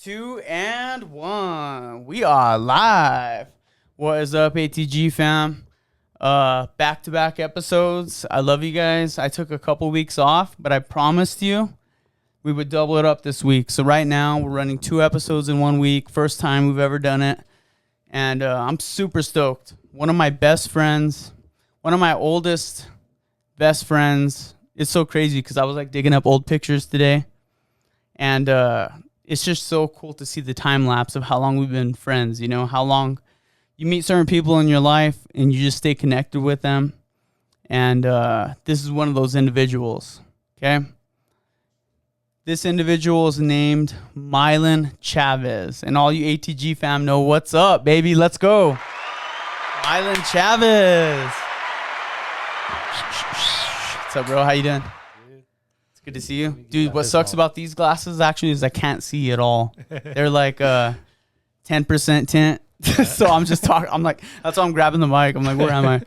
2 and 1. We are live. What is up, ATG fam? Back-to-back episodes. I love you guys. I took a couple weeks off, but I promised you we would double it up this week. So right now we're running 2 episodes in 1 week. First time we've ever done it. And I'm super stoked. One of my best friends, one of my oldest best friends. It's so crazy because I was like digging up old pictures today. And it's just so cool to see the time lapse of how long we've been friends, you know, how long you meet certain people in your life and you just stay connected with them. And this is one of those individuals, okay? This individual is named Mylon Chavez. And all you ATG fam know what's up, baby. Let's go. Mylon Chavez. What's up, bro? How you doing? It's good to see you. Dude, what sucks about these glasses actually is I can't see at all. They're like 10% tint. So I'm just talking. I'm like, that's why I'm grabbing the mic. I'm like, where am I?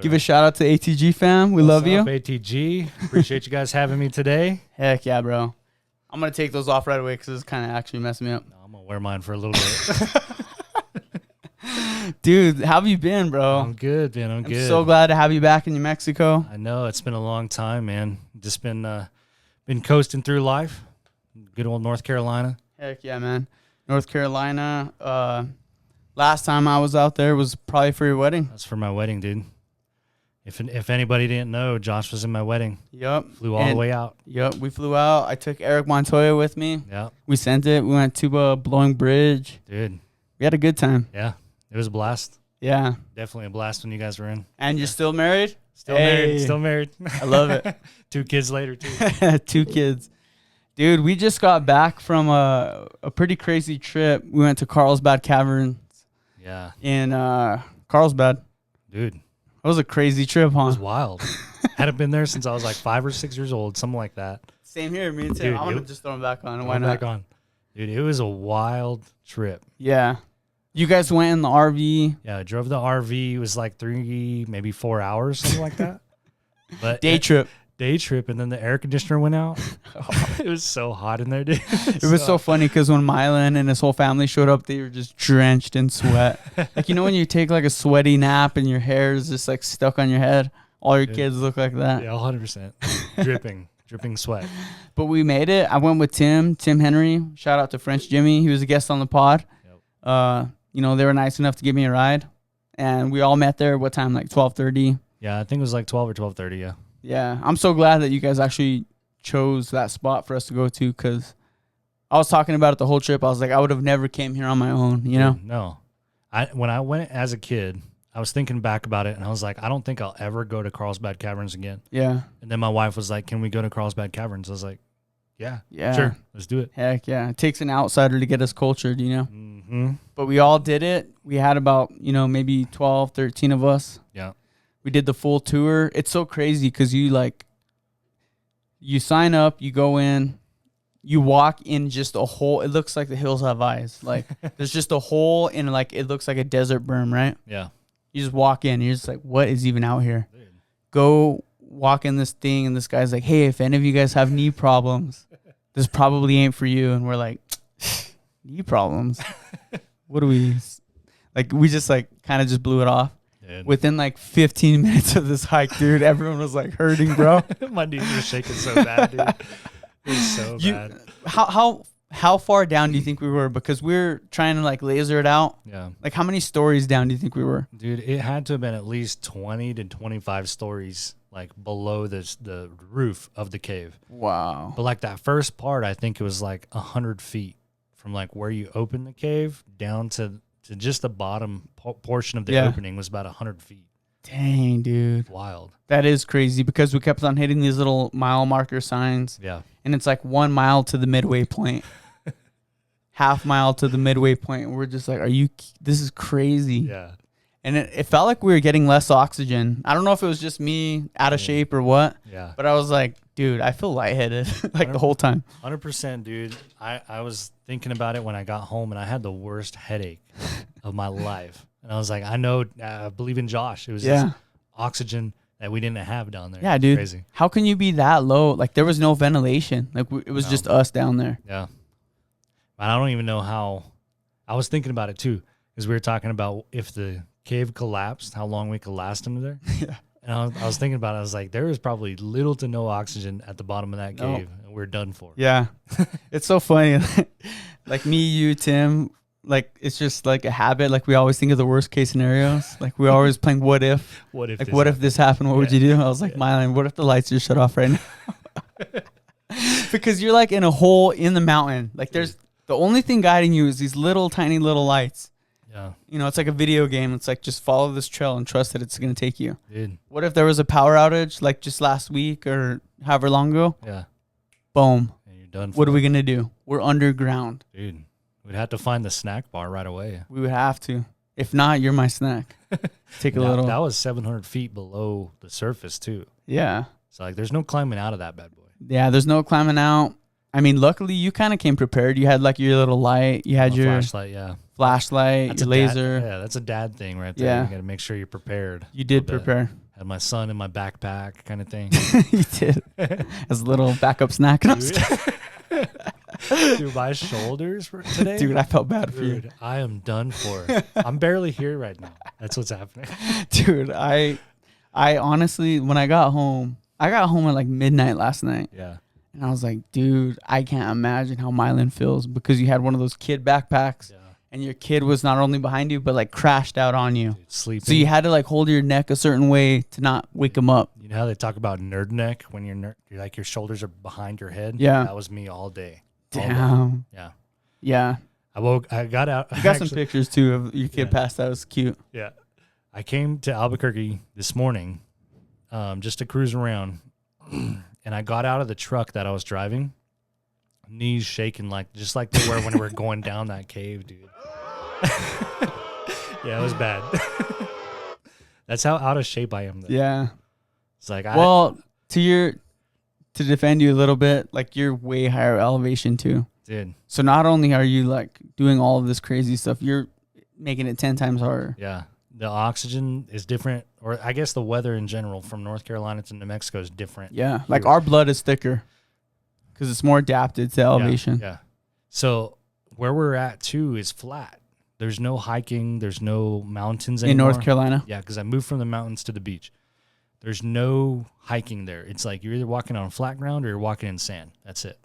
Give a shout out to ATG fam. We love you. What's up, ATG? Appreciate you guys having me today. Heck yeah, bro. I'm going to take those off right away because it's kind of actually messing me up. No, I'm going to wear mine for a little bit. Dude, how have you been, bro? I'm good, man. I'm good. I'm so glad to have you back in New Mexico. I know. It's been a long time, man. Just been coasting through life. Good old North Carolina. Heck yeah, man. North Carolina. Last time I was out there was probably for your wedding. That's for my wedding, dude. If anybody didn't know, Josh was in my wedding. Yep. Flew all the way out. Yep. We flew out. I took Eric Montoya with me. Yep. We sent it. We went to Blowing Bridge. Dude. We had a good time. Yeah. It was a blast. Yeah. Definitely a blast when you guys were in. And you're still married? Still married. Still married. I love it. 2 kids later, too. 2 kids. Dude, we just got back from a pretty crazy trip. We went to Carlsbad Caverns. Yeah. In Carlsbad. Dude. That was a crazy trip, huh? It was wild. Hadn't been there since I was like 5 or 6 years old, something like that. Same here, me too. Dude, I'm gonna just throw them back on. Why not? Back on. Dude, it was a wild trip. Yeah. You guys went in the RV. Yeah, I drove the RV. It was like 3, maybe 4 hours, something like that. But Day trip, and then the air conditioner went out. It was so hot in there, dude. It was so funny because when Mylon and his whole family showed up, they were just drenched in sweat. Like, you know when you take like a sweaty nap and your hair is just like stuck on your head? All your kids look like that. Yeah, 100%. Dripping sweat. But we made it. I went with Tim Henry. Shout out to French Jimmy. He was a guest on the pod. Yep. You know, they were nice enough to give me a ride. And we all met there, what time, like 12:30? Yeah, I think it was like 12 or 12:30, yeah. Yeah, I'm so glad that you guys actually chose that spot for us to go to because I was talking about it the whole trip. I was like, I would have never came here on my own, you know? No. When I went as a kid, I was thinking back about it, and I was like, I don't think I'll ever go to Carlsbad Caverns again. Yeah. And then my wife was like, can we go to Carlsbad Caverns? I was like, yeah, sure, let's do it. Heck yeah. It takes an outsider to get us cultured, you know? Mm-hmm. But we all did it. We had about, you know, maybe 12, 13 of us. Yeah. We did the full tour. It's so crazy because you sign up, you go in, you walk in just a hole. It looks like the hills have eyes. Like there's just a hole in like, it looks like a desert berm, right? Yeah. You just walk in, you're just like, what is even out here? Dude. Go walk in this thing, and this guy's like, hey, if any of you guys have knee problems, this probably ain't for you. And we're like, knee problems? What do we, like, we just like kind of just blew it off. Dude. Within like 15 minutes of this hike, dude, everyone was like hurting, bro. My knees were shaking so bad, dude. It was so bad. How far down do you think we were? Because we're trying to like laser it out. Yeah. Like how many stories down do you think we were? Dude, it had to have been at least 20 to 25 stories like below the roof of the cave. Wow. But like that first part, I think it was like 100 feet from like where you open the cave down to just the bottom portion of the opening was about 100 feet. Dang, dude. Wild. That is crazy because we kept on hitting these little mile marker signs. Yeah. And it's like 1 mile to the midway point. Half mile to the midway point. We're just like, this is crazy. Yeah. And it felt like we were getting less oxygen. I don't know if it was just me out of shape or what. Yeah. But I was like, dude, I feel lightheaded like the whole time. 100%, dude. I was thinking about it when I got home, and I had the worst headache of my life. And I was like, I believe in Josh. It was just oxygen that we didn't have down there. Yeah, dude. Crazy. How can you be that low? Like there was no ventilation. Like it was just us down there. Yeah. I don't even know how. I was thinking about it too, because we were talking about if the cave collapsed, how long we could last under there. Yeah. And I was thinking about it. I was like, there is probably little to no oxygen at the bottom of that cave, and we're done for. Yeah. It's so funny. Like me, you, Tim, like it's just like a habit. Like we always think of the worst case scenarios. Like we're always playing what if. What if? Like what if this happened? What would you do? I was like, Mylon, what if the lights just shut off right now? Because you're like in a hole in the mountain. Like there's the only thing guiding you is these little tiny little lights. Yeah. You know, it's like a video game. It's like just follow this trail and trust that it's going to take you. Dude. What if there was a power outage like just last week or however long ago? Yeah. Boom. And you're done. What are we going to do? We're underground. Dude, we'd have to find the snack bar right away. We would have to. If not, you're my snack. Take a little. That was 700 feet below the surface too. Yeah. So like there's no climbing out of that bad boy. Yeah, there's no climbing out. I mean, luckily you kind of came prepared. You had like your little light. You had your flashlight, your laser. That's a dad thing right there. Yeah. You got to make sure you're prepared. You did prepare. Had my son in my backpack kind of thing. You did. As a little backup snack. Dude, my shoulders for today. Dude, I felt bad for you. I am done for. I'm barely here right now. That's what's happening. Dude, I honestly, when I got home at like midnight last night. Yeah. And I was like, dude, I can't imagine how Mylon feels because you had one of those kid backpacks and your kid was not only behind you, but like crashed out on you. Dude, sleeping. So you had to like hold your neck a certain way to not wake him up. You know how they talk about nerd neck when you're like your shoulders are behind your head? Yeah. That was me all day. Damn. Yeah. Yeah. I got out. You got some pictures too of your kid passed. That was cute. Yeah. I came to Albuquerque this morning just to cruise around. And I got out of the truck that I was driving, knees shaking just like they were when we were going down that cave, dude. Yeah, it was bad. That's how out of shape I am. Though. Yeah. It's like to defend you a little bit, like you're way higher elevation too. Dude. So not only are you like doing all of this crazy stuff, you're making it 10 times harder. Yeah. The oxygen is different, or I guess the weather in general from North Carolina to New Mexico is different. Yeah, like our blood is thicker because it's more adapted to elevation. Yeah. So where we're at too is flat. There's no hiking. There's no mountains anymore. In North Carolina? Yeah, because I moved from the mountains to the beach. There's no hiking there. It's like you're either walking on flat ground or you're walking in sand. That's it.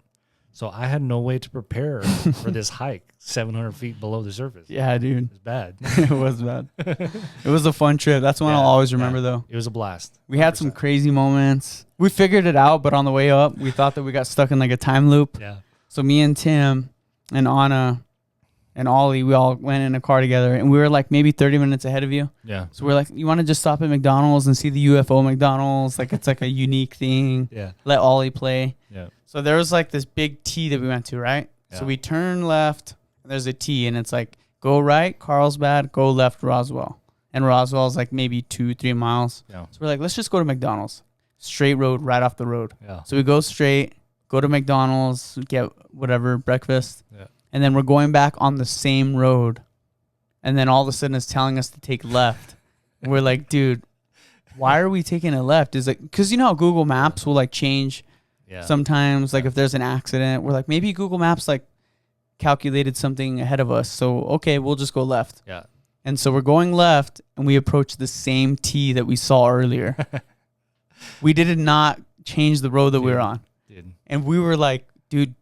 So I had no way to prepare for this hike 700 feet below the surface. Yeah, dude. It was bad. It was bad. It was a fun trip. That's one I'll always remember, though. It was a blast. We had some crazy moments. We figured it out, but on the way up, we thought that we got stuck in like a time loop. Yeah. So me and Tim and Anna and Ollie, we all went in a car together, and we were like maybe 30 minutes ahead of you. Yeah. So we're like, you want to just stop at McDonald's and see the UFO McDonald's? Like it's like a unique thing. Yeah. Let Ollie play. Yeah. So there was like this big T that we went to, right? Yeah. So we turn left, and there's a T, and it's like, go right, Carlsbad, go left, Roswell. And Roswell is like maybe 2-3 miles. Yeah. So we're like, let's just go to McDonald's. Straight road, right off the road. Yeah. So we go straight, go to McDonald's, get whatever, breakfast. Yeah. And then we're going back on the same road. And then all of a sudden it's telling us to take left. And we're like, dude, why are we taking a left? Is it because you know how Google Maps will like change sometimes, like if there's an accident, we're like, maybe Google Maps like calculated something ahead of us. So, okay, we'll just go left. Yeah. And so we're going left and we approach the same T that we saw earlier. We did not change the road that we were on. And we were like, dude,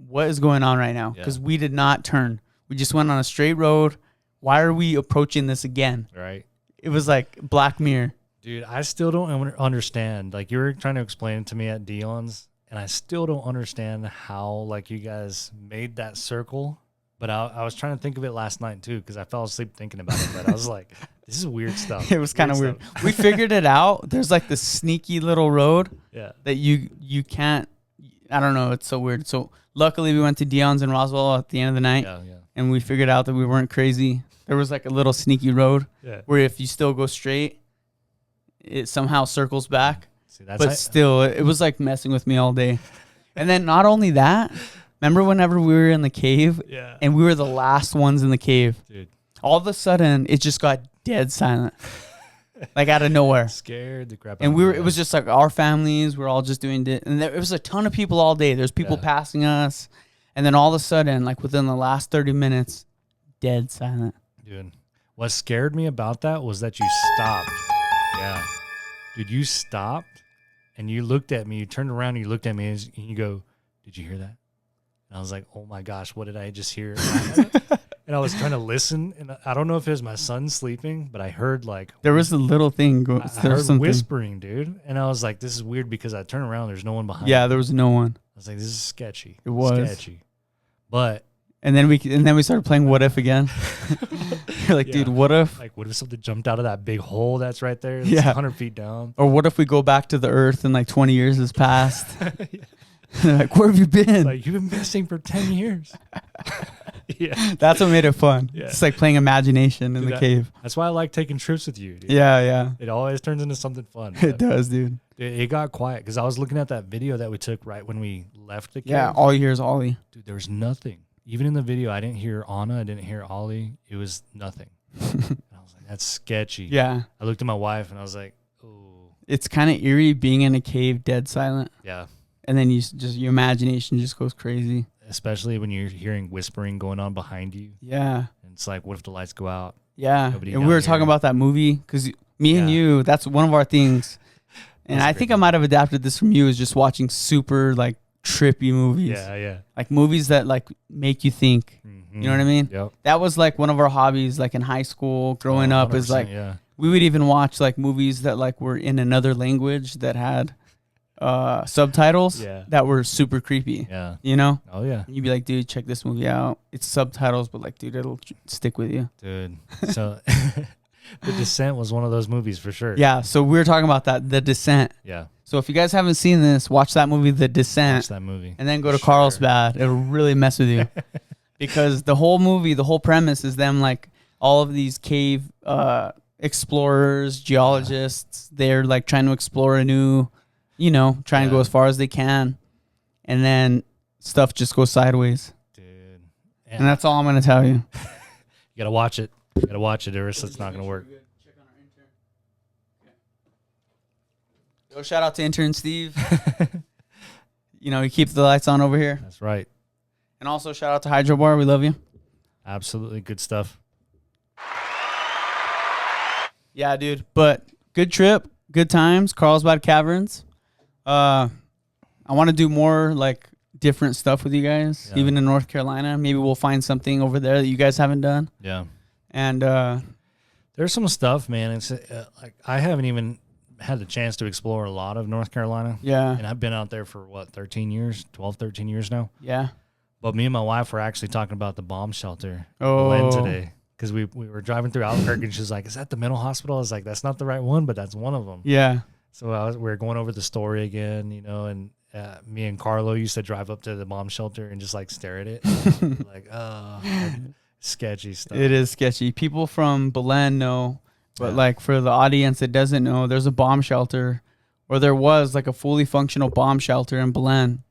what is going on right now? Because we did not turn. We just went on a straight road. Why are we approaching this again? Right. It was like Black Mirror. Dude, I still don't understand. Like you were trying to explain it to me at Dion's, and I still don't understand how like you guys made that circle. But I was trying to think of it last night too because I fell asleep thinking about it. But I was like, this is weird stuff. It was kind of weird. We figured it out. There's like this sneaky little road that you can't. I don't know. It's so weird. So luckily we went to Dion's in Roswell at the end of the night, and we figured out that we weren't crazy. There was like a little sneaky road where if you still go straight, it somehow circles back. See, but still, it was like messing with me all day. And then not only that, remember whenever we were in the cave and we were the last ones in the cave? Dude. All of a sudden, it just got dead silent. Like out of nowhere. Scared the crap out of me. And it was just like our families, we're all just doing it. And there was a ton of people all day. There's people passing us. And then all of a sudden, like within the last 30 minutes, dead silent. Dude, what scared me about that was that you stopped. Yeah. Dude, you stopped and you looked at me. You turned around and you looked at me and you go, did you hear that? And I was like, oh my gosh, what did I just hear? And I was trying to listen. And I don't know if it was my son sleeping, but I heard like. There was a little thing. I heard whispering, dude. And I was like, this is weird because I turned around. There's no one behind me. Yeah, there was no one. I was like, this is sketchy. It was. Sketchy. But. And then we started playing What If again. You're like, dude, what if? Like, what if something jumped out of that big hole that's right there? It's 100 feet down. Or what if we go back to the Earth and like 20 years has passed? Like, where have you been? Like, you've been missing for 10 years. Yeah. That's what made it fun. Yeah. It's like playing imagination in the cave. That's why I like taking trips with you, dude. Yeah. It always turns into something fun. It does, dude. It got quiet because I was looking at that video that we took right when we left the cave. Yeah, all years Ollie. Dude, there was nothing. Even in the video, I didn't hear Anna. I didn't hear Ollie. It was nothing. And I was like, that's sketchy. Yeah. I looked at my wife and I was like, oh. It's kind of eerie being in a cave dead silent. Yeah. And then your imagination just goes crazy. Especially when you're hearing whispering going on behind you. Yeah. And it's like, what if the lights go out? Yeah. And we were talking about that movie because me and you, that's one of our things. And I think I might have adapted this from you, is just watching super like trippy movies. Yeah. Like movies that like make you think. Mm-hmm. You know what I mean? Yep. That was like one of our hobbies, like in high school, growing up, is like we would even watch like movies that like were in another language that had subtitles that were super creepy. Yeah. You know? Oh yeah. And you'd be like, dude, check this movie out. It's subtitles, but like, dude, it'll stick with you. Dude. So The Descent was one of those movies for sure. Yeah. So we were talking about that, The Descent. Yeah. So if you guys haven't seen this, watch that movie, The Descent. Watch that movie. And then go to Carlsbad. It'll really mess with you. Because the whole movie, the whole premise is them like all of these cave explorers, geologists. They're like trying to explore a new, trying to go as far as they can. And then stuff just goes sideways. Dude. And that's all I'm going to tell you. You got to watch it. You got to watch it or else it's not going to work. Yo, shout out to intern Steve. He keeps the lights on over here. That's right. And also shout out to Hydro Bar. We love you. Absolutely. Good stuff. Yeah, dude. But good trip. Good times. Carlsbad Caverns. I want to do more like different stuff with you guys, even in North Carolina. Maybe we'll find something over there that you guys haven't done. Yeah. And there's some stuff, man. It's like I haven't even had the chance to explore a lot of North Carolina. Yeah. And I've been out there for 13 years now. Yeah. But me and my wife were actually talking about the bomb shelter today. Because we were driving through Albuquerque and she was like, is that the mental hospital? I was like, that's not the right one, but that's one of them. Yeah. So we were going over the story again, and me and Carlo used to drive up to the bomb shelter and just like stare at it. Like, sketchy stuff. It is sketchy. People from Belen know, but like for the audience that doesn't know, there's a bomb shelter, or there was like a fully functional bomb shelter in Belen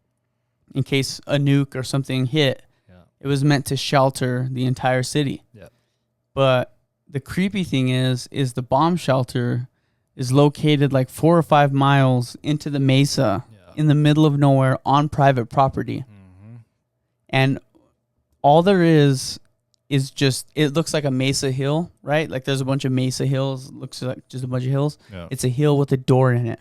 in case a nuke or something hit. Yeah. It was meant to shelter the entire city. Yeah. But the creepy thing is the bomb shelter is located like 4 or 5 miles into the mesa in the middle of nowhere on private property. Mm-hmm. And all there is just, it looks like a mesa hill, right? Like there's a bunch of mesa hills. It looks like just a bunch of hills. Yeah. It's a hill with a door in it.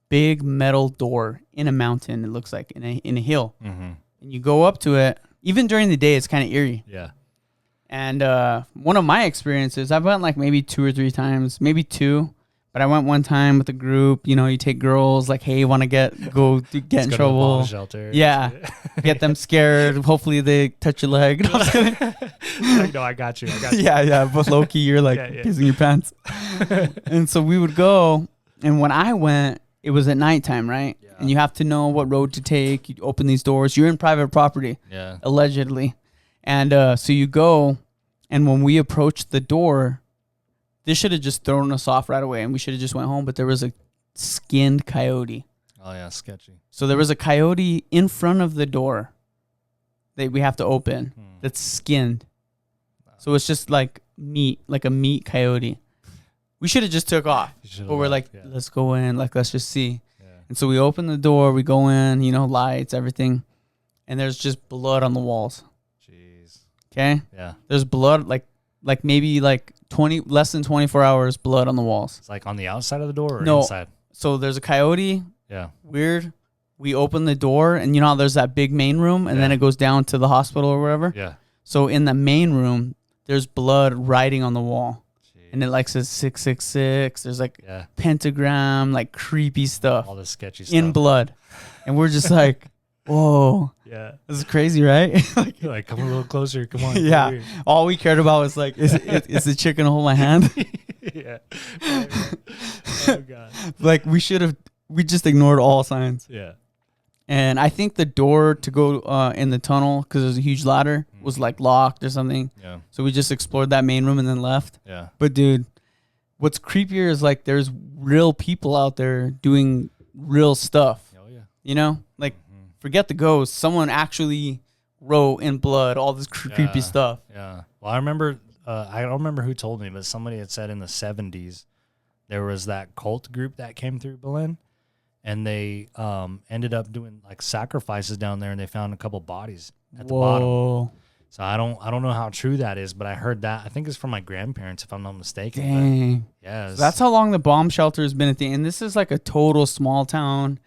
Big metal door in a mountain. It looks like in a hill. Mm-hmm. And you go up to it. Even during the day, it's kind of eerie. Yeah. And one of my experiences, I've went like maybe 2 or 3 times, maybe 2. But I went one time with a group. You take girls like, hey, want to get in trouble? To the bomb shelter. Yeah, get them scared. Hopefully they touch your leg. No, like, no, I got you. Yeah. But low key, you're like pissing your pants. And so we would go. And when I went, it was at nighttime, right? Yeah. And you have to know what road to take. You open these doors. You're in private property, allegedly. And so you go, and when we approached the door, this should have just thrown us off right away, and we should have just went home. But there was a skinned coyote. Oh, yeah, sketchy. So there was a coyote in front of the door that we have to open that's skinned. So it's just like meat, like a meat coyote. We should have just took off. But we're like, let's go in. Like, let's just see. Yeah. And so we open the door. We go in, lights, everything. and there's just blood on the walls. Jeez. Okay? Yeah. There's blood, like maybe like less than 24 hours blood on the walls. It's like on the outside of the door or No. inside? So there's a coyote. Yeah. Weird. We open the door, and you know how there's that big main room, and then it goes down to the hospital or wherever? Yeah. So in the main room, there's blood writing on the wall. And it like says 666. There's like pentagram, like creepy stuff. All this sketchy stuff. In blood. And we're just like, whoa. Yeah. This is crazy, right? like, come a little closer. Come on. Yeah. All we cared about was like, is the chick gonna hold my hand? Yeah. Oh, God. Like we just ignored all signs. Yeah. And I think the door to go in the tunnel, because there's a huge ladder, was like locked or something. Yeah. So we just explored that main room and then left. Yeah. But dude, what's creepier is like there's real people out there doing real stuff. Oh yeah. You know, like forget the ghosts. Someone actually wrote in blood all this creepy stuff. Yeah. Well, I remember. I don't remember who told me, but somebody had said in the 70s there was that cult group that came through Berlin. And they ended up doing like sacrifices down there, and they found a couple bodies at the bottom. So I don't know how true that is, but I heard that. I think it's from my grandparents, if I'm not mistaken. Dang. Yeah. So that's how long the bomb shelter has been at the end. This is like a total small town.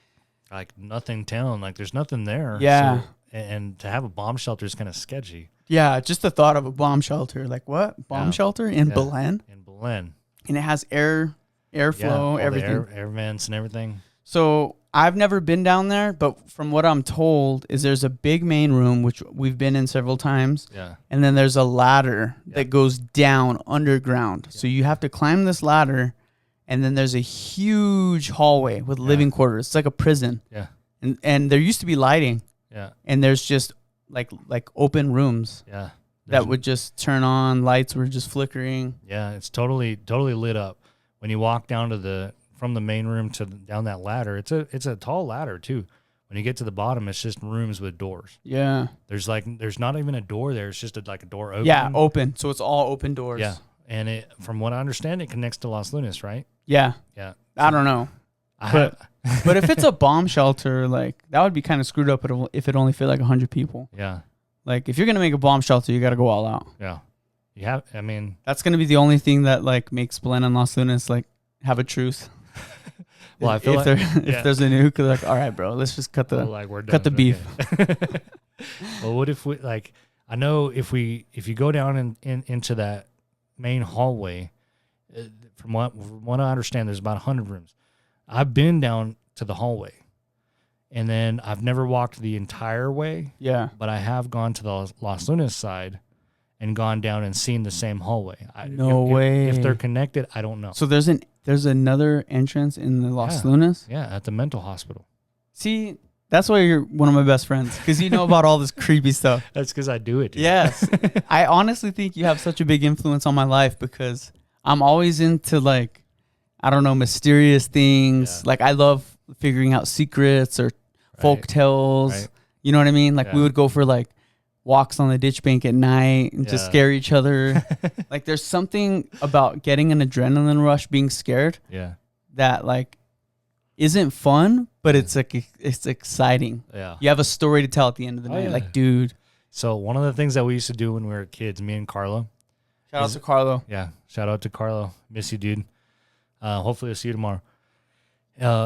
Like nothing town. Like there's nothing there. Yeah. So, and to have a bomb shelter is kind of sketchy. Yeah. Just the thought of a bomb shelter. Like what? Bomb shelter in Berlin? In Berlin. And it has airflow, everything. Air vents and everything. So I've never been down there, but from what I'm told is there's a big main room, which we've been in several times. Yeah. And then there's a ladder that goes down underground. So you have to climb this ladder, and then there's a huge hallway with living quarters. It's like a prison. Yeah. And there used to be lighting. Yeah. And there's just like open rooms. Yeah. That would just turn on. Lights were just flickering. Yeah, it's totally lit up. When you walk down to from the main room to down that ladder, it's a tall ladder too. When you get to the bottom, it's just rooms with doors. Yeah. There's not even a door there. It's just like a door open. Yeah, open. So it's all open doors. Yeah. And it, from what I understand, it connects to Los Lunas, right? Yeah. Yeah. I don't know. But if it's a bomb shelter, like that would be kind of screwed up if it only fit like 100 people. Yeah. Like if you're going to make a bomb shelter, you got to go all out. Yeah. You have, I mean, that's going to be the only thing that like makes Belen and Los Lunas like have a truce. Well, I feel if there's a nuke, they're like, all right, bro, let's just cut the beef. Okay. Well, what if we like? I know if you go down into that main hallway, from what I understand, there's about 100 rooms. I've been down to the hallway, and then I've never walked the entire way. Yeah, but I have gone to the Los Lunas side and gone down and seen the same hallway. No way. If they're connected, I don't know. So there's another entrance in the Los Lunas? Yeah, at the mental hospital. See, that's why you're one of my best friends, because you know about all this creepy stuff. That's because I do it. Dude. Yes. I honestly think you have such a big influence on my life, because I'm always into like, I don't know, mysterious things. Yeah. Like I love figuring out secrets or folk tales. Right. You know what I mean? Like we would go for like walks on the ditch bank at night and just scare each other. Like there's something about getting an adrenaline rush, being scared. Yeah. That like isn't fun, but it's like it's exciting. Yeah. You have a story to tell at the end of the night. Yeah. Like, dude. So one of the things that we used to do when we were kids, me and Carlo. Shout out to Carlo. Yeah. Shout out to Carlo. Miss you, dude. Hopefully I'll see you tomorrow.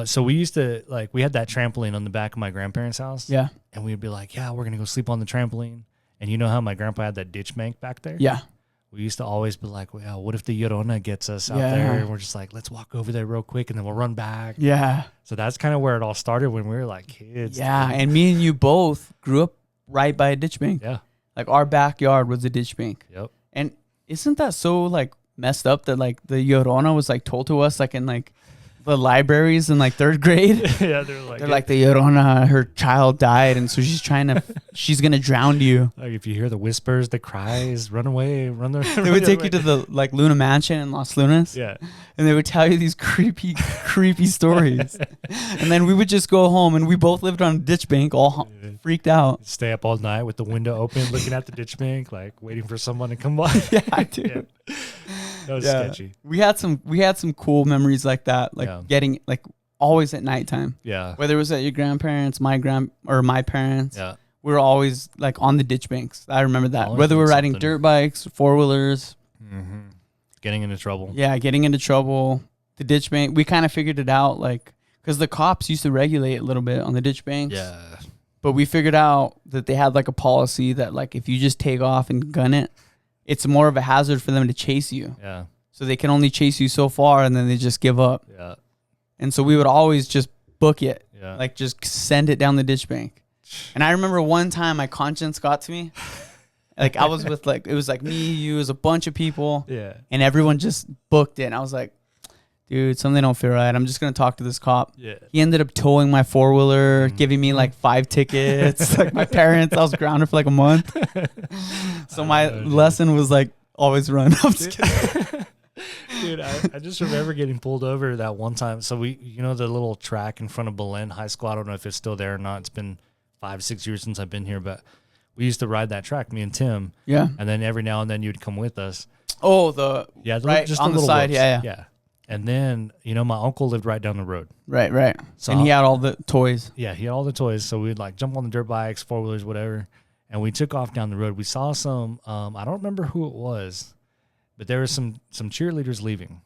So we used to we had that trampoline on the back of my grandparents' house. Yeah. And we'd be like, yeah, we're going to go sleep on the trampoline. And you know how my grandpa had that ditch bank back there? Yeah. We used to always be like, well, what if the Llorona gets us out there? And we're just like, let's walk over there real quick and then we'll run back. Yeah. So that's kind of where it all started when we were like kids. Yeah. And me and you both grew up right by a ditch bank. Yeah. Like our backyard was a ditch bank. Yep. And isn't that so like messed up that like the Llorona was like told to us like in like the libraries in like third grade? Yeah, they're like the Llorona, her child died, and so she's gonna drown you. Like if you hear the whispers, the cries, run away, run there. They would take you to the like Luna Mansion in Los Lunas. Yeah, and they would tell you these creepy stories, and then we would just go home, and we both lived on a ditch bank, all freaked out. Stay up all night with the window open, looking at the ditch bank, like waiting for someone to come by. Yeah, dude. Yeah. That was sketchy. We had some cool memories like that, like getting like always at nighttime. Yeah. Whether it was at your grandparents, my parents. Yeah. we were always like on the ditch banks. I remember that. Always Whether we're riding something. dirt bikes, 4-wheelers. Mm-hmm. Getting into trouble. Yeah, getting into trouble. The ditch bank, we kind of figured it out, like, because the cops used to regulate a little bit on the ditch banks. Yeah. But we figured out that they had like a policy that like if you just take off and gun it, it's more of a hazard for them to chase you. Yeah. So they can only chase you so far and then they just give up. Yeah. And so we would always just book it. Yeah. Like just send it down the ditch bank. And I remember one time my conscience got to me. Like I was with like, it was like me, you, it was a bunch of people. Yeah. And everyone just booked it. And I was like, dude, something don't feel right. I'm just going to talk to this cop. Yeah. He ended up towing my 4-wheeler, giving me like 5 tickets. Like my parents, I was grounded for like a month. So my lesson was like, always run. I'm just kidding. Dude, I just remember getting pulled over that one time. So we, the little track in front of Belen High School. I don't know if it's still there or not. It's been 5-6 years since I've been here, but we used to ride that track, me and Tim. Yeah. And then every now and then you'd come with us. Oh, Right, just on the side. whoops. Yeah. And then, my uncle lived right down the road. Right. So and he had all the toys. Yeah, he had all the toys. So we'd like jump on the dirt bikes, 4-wheelers, whatever. And we took off down the road. We saw some, I don't remember who it was, but there were some cheerleaders leaving.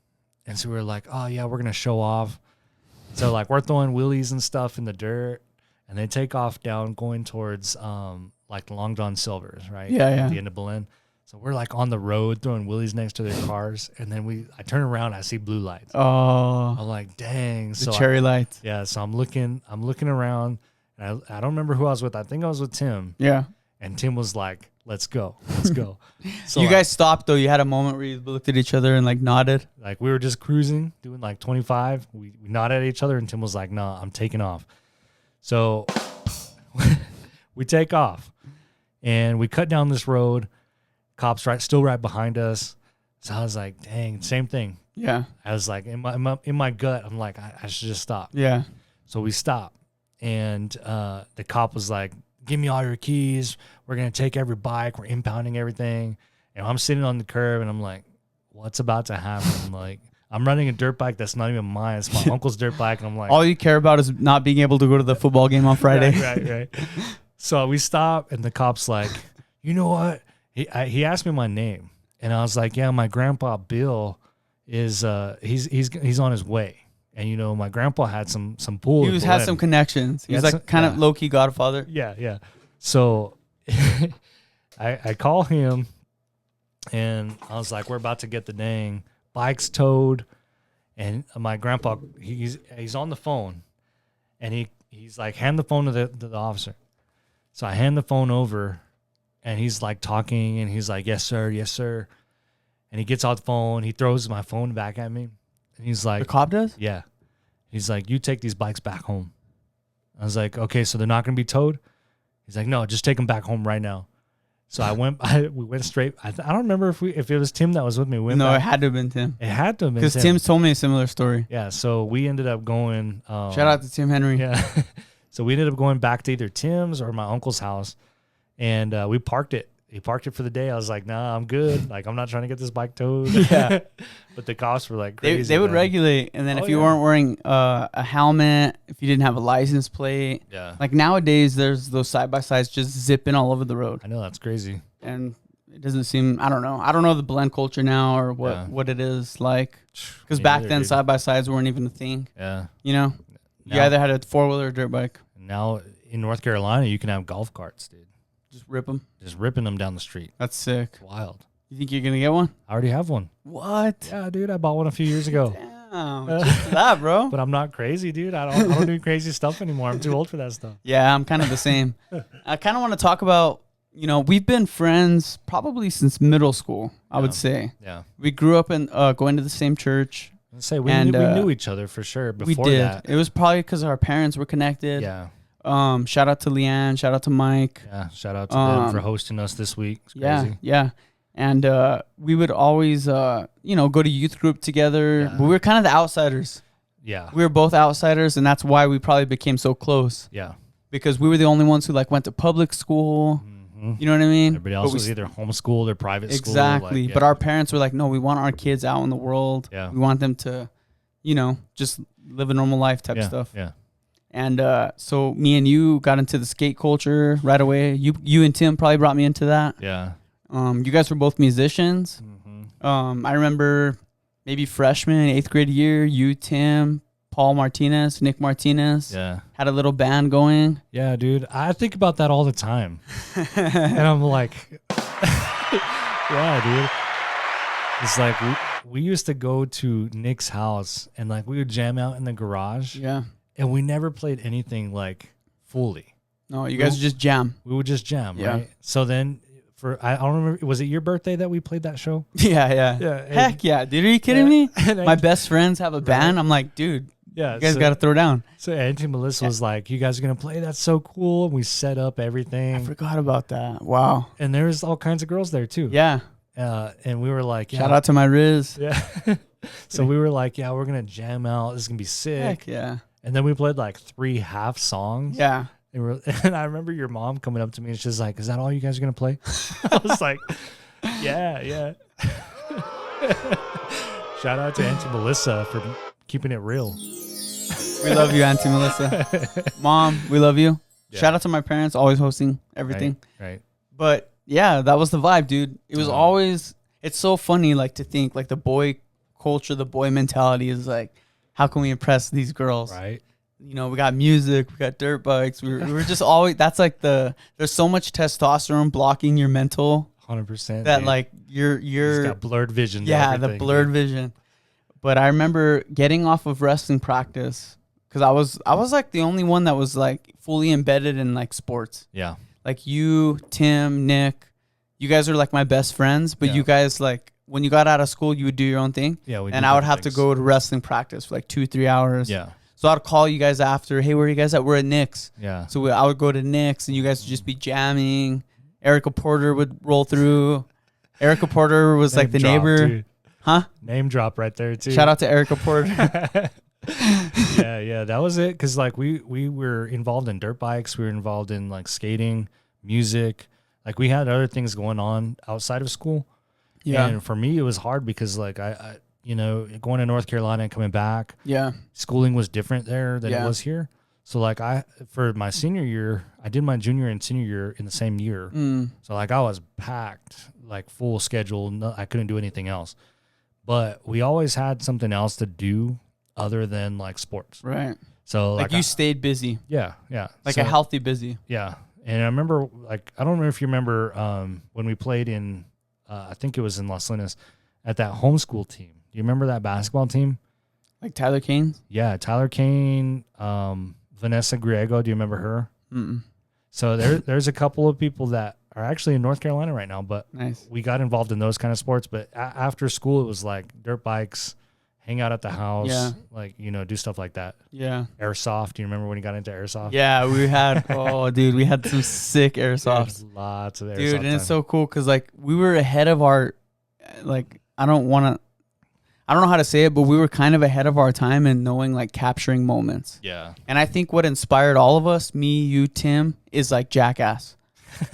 And so we were like, oh yeah, we're going to show off. So like we're throwing wheelies and stuff in the dirt, and they take off down going towards like Long John Silver's, right? Yeah. At the end of Belen. So we're like on the road throwing wheelies next to their cars, and then I turn around, I see blue lights. Oh, I'm like, dang. the cherry lights. Yeah, so I'm looking around, and I don't remember who I was with. I think I was with Tim. Yeah. And Tim was like, let's go. So you guys stopped though. You had a moment where you looked at each other and like nodded. like we were just cruising, doing like 25. We nodded at each other, and Tim was like, "No, I'm taking off." So we take off, and we cut down this road. Cops still right behind us. So I was like, "Dang, same thing." Yeah. I was like, in my gut, I'm like, I should just stop. Yeah. So we stopped, and the cop was like, "Give me all your keys. We're going to take every bike. We're impounding everything." And I'm sitting on the curb, and I'm like, what's about to happen? Like, I'm running a dirt bike that's not even mine. It's my uncle's dirt bike. And I'm like, all you care about is not being able to go to the football game on Friday. Right. So we stop, and the cop's like, you know what? He asked me my name, and I was like, yeah, my grandpa Bill is he's on his way. And my grandpa had some pull. He had some connections. He's like kind of low key Godfather. Yeah. So I call him, and I was like, we're about to get the dang bikes towed, and my grandpa he's on the phone, and he's like, hand the phone to the officer. So I hand the phone over, and he's like talking, and he's like, yes sir, and he gets off the phone, he throws my phone back at me, and he's like, The cop does? yeah. He's like, you take these bikes back home. I was like, okay, so they're not going to be towed? He's like, no, just take them back home right now. So we went straight. I don't remember if it was Tim that was with me. No, it had to have been Tim. It had to have been Because Tim's told me a similar story. Yeah, so we ended up going. Shout out to Tim Henry. Yeah. So we ended up going back to either Tim's or my uncle's house, and we parked it. He parked it for the day. I was like, nah, I'm good. Like, I'm not trying to get this bike towed. Yeah. But the cops were like crazy. They would regulate. And then if you weren't wearing a helmet, if you didn't have a license plate. Yeah. Like nowadays, there's those side-by-sides just zipping all over the road. I know, that's crazy. And it doesn't seem, I don't know the blend culture now or what it is like. Because back then, side-by-sides weren't even a thing. Yeah. You either had a 4-wheeler or dirt bike. Now in North Carolina, you can have golf carts, dude. Just rip them. Just ripping them down the street. That's sick. It's wild. You think you're going to get one? I already have one. What? Yeah, dude. I bought one a few years ago. Damn. Just that, bro. But I'm not crazy, dude. I don't do crazy stuff anymore. I'm too old for that stuff. Yeah, I'm kind of the same. I kind of want to talk about, we've been friends probably since middle school, I would say. Yeah. We grew up in going to the same church. Let's say we knew each other for sure before we did. that. It was probably because our parents were connected. Yeah. Shout out to Leanne. Shout out to Mike. Yeah. Shout out to them for hosting us this week. It's crazy. Yeah. And we would always, go to youth group together. Yeah. But we were kind of the outsiders. Yeah. We were both outsiders, and that's why we probably became so close. Yeah. Because we were the only ones who went to public school. Mm-hmm. You know what I mean? Everybody else was either homeschooled or private school. Exactly. But our parents were like, no, we want our kids out in the world. Yeah. We want them to, just live a normal life type stuff. Yeah. And so me and you got into the skate culture right away. You and Tim probably brought me into that. Yeah. You guys were both musicians. I remember maybe freshman, 8th grade year, you, Tim, Paul Martinez, Nick Martinez. Yeah. Had a little band going. Yeah, dude. I think about that all the time. And I'm like, yeah, dude. It's like we used to go to Nick's house and like we would jam out in the garage. Yeah. And we never played anything like fully. No, you guys would just jam. We would just jam, right? So then I don't remember, was it your birthday that we played that show? Yeah. Heck yeah, dude. Are you kidding me? My best friends have a band. Right? I'm like, dude, you guys got to throw down. So Auntie Melissa was like, you guys are going to play? That's so cool. And we set up everything. I forgot about that. Wow. And there's all kinds of girls there too. Yeah. And we were like, shout out to my Riz. Yeah. So we were like, yeah, we're going to jam out. This is going to be sick. Heck yeah. And then we played like 3 half songs. Yeah. And I remember your mom coming up to me and she's like, is that all you guys are going to play? I was like, yeah. Shout out to Auntie Melissa for keeping it real. We love you, Auntie Melissa. Mom, we love you. Yeah. Shout out to my parents, always hosting everything. Right. But yeah, that was the vibe, dude. It was always, it's so funny like to think like the boy culture, the boy mentality is like, how can we impress these girls? Right. You know, we got music, we got dirt bikes. We were just always, that's like there's so much testosterone blocking your mental. 100%. That dude. Like you're got blurred vision. Yeah, the blurred vision. But I remember getting off of wrestling practice because I was like the only one that was like fully embedded in like sports. Yeah. Like you, Tim, Nick, you guys are like my best friends, but you guys like when you got out of school, you would do your own thing. Yeah. And I would have to go to wrestling practice for like 2-3 hours. Yeah. So I'd call you guys after, hey, where are you guys at? We're at Nick's. Yeah. So I would go to Nick's and you guys would just be jamming. Erica Porter would roll through. Erica Porter was like the neighbor. Dude. Huh? Name drop right there too. Shout out to Erica Porter. Yeah, that was it. Cause like we were involved in dirt bikes. We were involved in like skating, music. Like we had other things going on outside of school. Yeah. And for me, it was hard because like I you know, going to North Carolina and coming back. Yeah. Schooling was different there than it was here. So like for my senior year, I did my junior and senior year in the same year. So like I was packed, like full schedule. No, I couldn't do anything else. But we always had something else to do other than like sports. Right. So like you stayed busy. Yeah. Like a healthy busy. Yeah. And I remember like, I don't know if you remember when we played in, I think it was in Las Lunas at that homeschool team. Do you remember that basketball team? Like Tyler Kane? Yeah. Tyler Kane, Vanessa Griego. Do you remember her? Mm-mm. So there's a couple of people that are actually in North Carolina right now, but we got involved in those kind of sports. But after school, it was like dirt bikes, hang out at the house, like, you know, do stuff like that. Yeah. Airsoft. Do you remember when you got into airsoft? Yeah, we had, dude, we had some sick airsoft. Lots of airsoft. Dude, and it's so cool because, like, we were ahead of our, like, I don't know how to say it, but we were kind of ahead of our time in knowing like capturing moments. Yeah. And I think what inspired all of us, me, you, Tim, is like Jackass.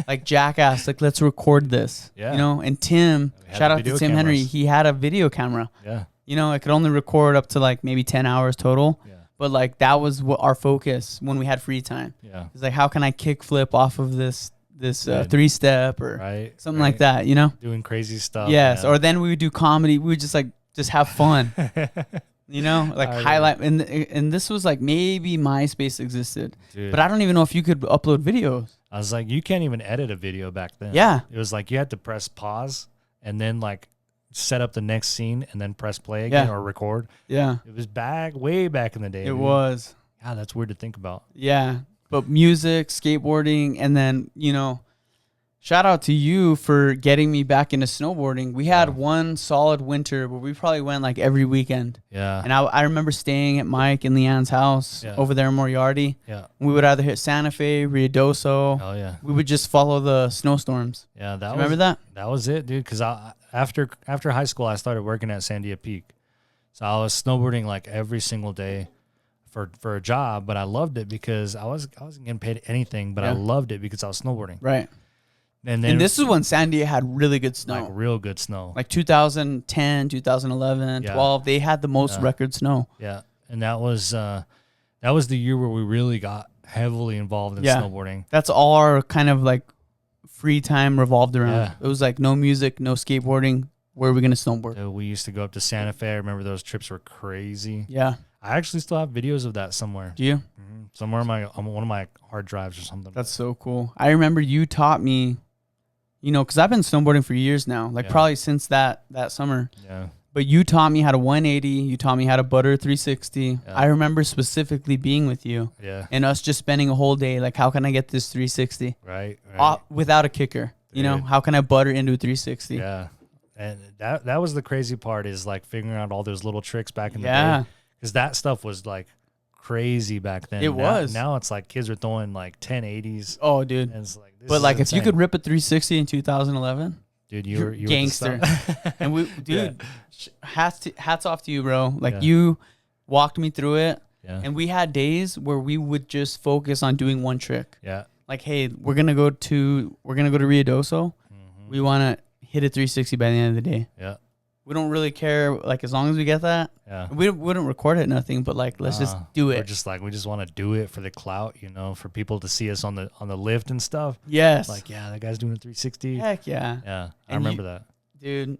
Like Jackass, like let's record this. Yeah. You know, and Tim, shout out to Tim Henry, he had a video camera. Yeah. You know, it could only record up to like maybe 10 hours total. Yeah. But like that was what our focus when we had free time. Yeah. It's like, how can I kick flip off of this 3-step or something like that, you know? Doing crazy stuff. Yes. Or then we would do comedy. We would just have fun, you know, like highlight. And this was like maybe MySpace existed, dude. But I don't even know if you could upload videos. I was like, you can't even edit a video back then. Yeah. It was like you had to press pause and then like set up the next scene and then press play again or record. Yeah. It was way back in the day. It was. Yeah, that's weird to think about. Yeah. But music, skateboarding, and then, you know, shout out to you for getting me back into snowboarding. We had one solid winter where we probably went like every weekend. Yeah. And I remember staying at Mike and Leanne's house over there in Moriarty. Yeah. We would either hit Santa Fe, Ruidoso. Oh, yeah. We would just follow the snowstorms. Yeah. Remember that? That was it, dude. Because after high school, I started working at Sandia Peak. So I was snowboarding like every single day for a job, but I loved it because I wasn't getting paid anything, but I loved it because I was snowboarding. Right. And this is when Sandia had really good snow. Like real good snow. Like 2010, 2011, 12. They had the most record snow. Yeah. And that was That was the year where we really got heavily involved in snowboarding. That's all our kind of like free time revolved around. Yeah. It was like no music, no skateboarding. Where are we going to snowboard? Dude, we used to go up to Santa Fe. I remember those trips were crazy. Yeah. I actually still have videos of that somewhere. Do you? Mm-hmm. Somewhere on one of my hard drives or something. That's so cool. I remember you taught me, you know, because I've been snowboarding for years now, like probably since that summer. Yeah. But you taught me how to 180. You taught me how to butter 360. Yeah. I remember specifically being with you. Yeah. And us just spending a whole day, like, how can I get this 360? Right. Without a kicker. Dude. You know, how can I butter into a 360? Yeah. And that was the crazy part, is like figuring out all those little tricks back in the day. Because that stuff was like crazy back then. Now it's like kids are throwing like 1080s. Oh, dude. And it's like, but like insane. if you could rip a 360 in 2011, dude, you were gangster. And we, dude, hats off to you, bro. Like you walked me through it. Yeah. And we had days where we would just focus on doing one trick. Yeah. Like, hey, we're gonna go to Ruidoso. Mm-hmm. We want to hit a 360 by the end of the day. Yeah. We don't really care, like, as long as we get that. Yeah. We wouldn't record it, nothing, but like, let's just do it. We're just like, we just want to do it for the clout, you know, for people to see us on the lift and stuff. Yes. Like, yeah, that guy's doing a 360. Heck yeah. Yeah. I remember that. Dude,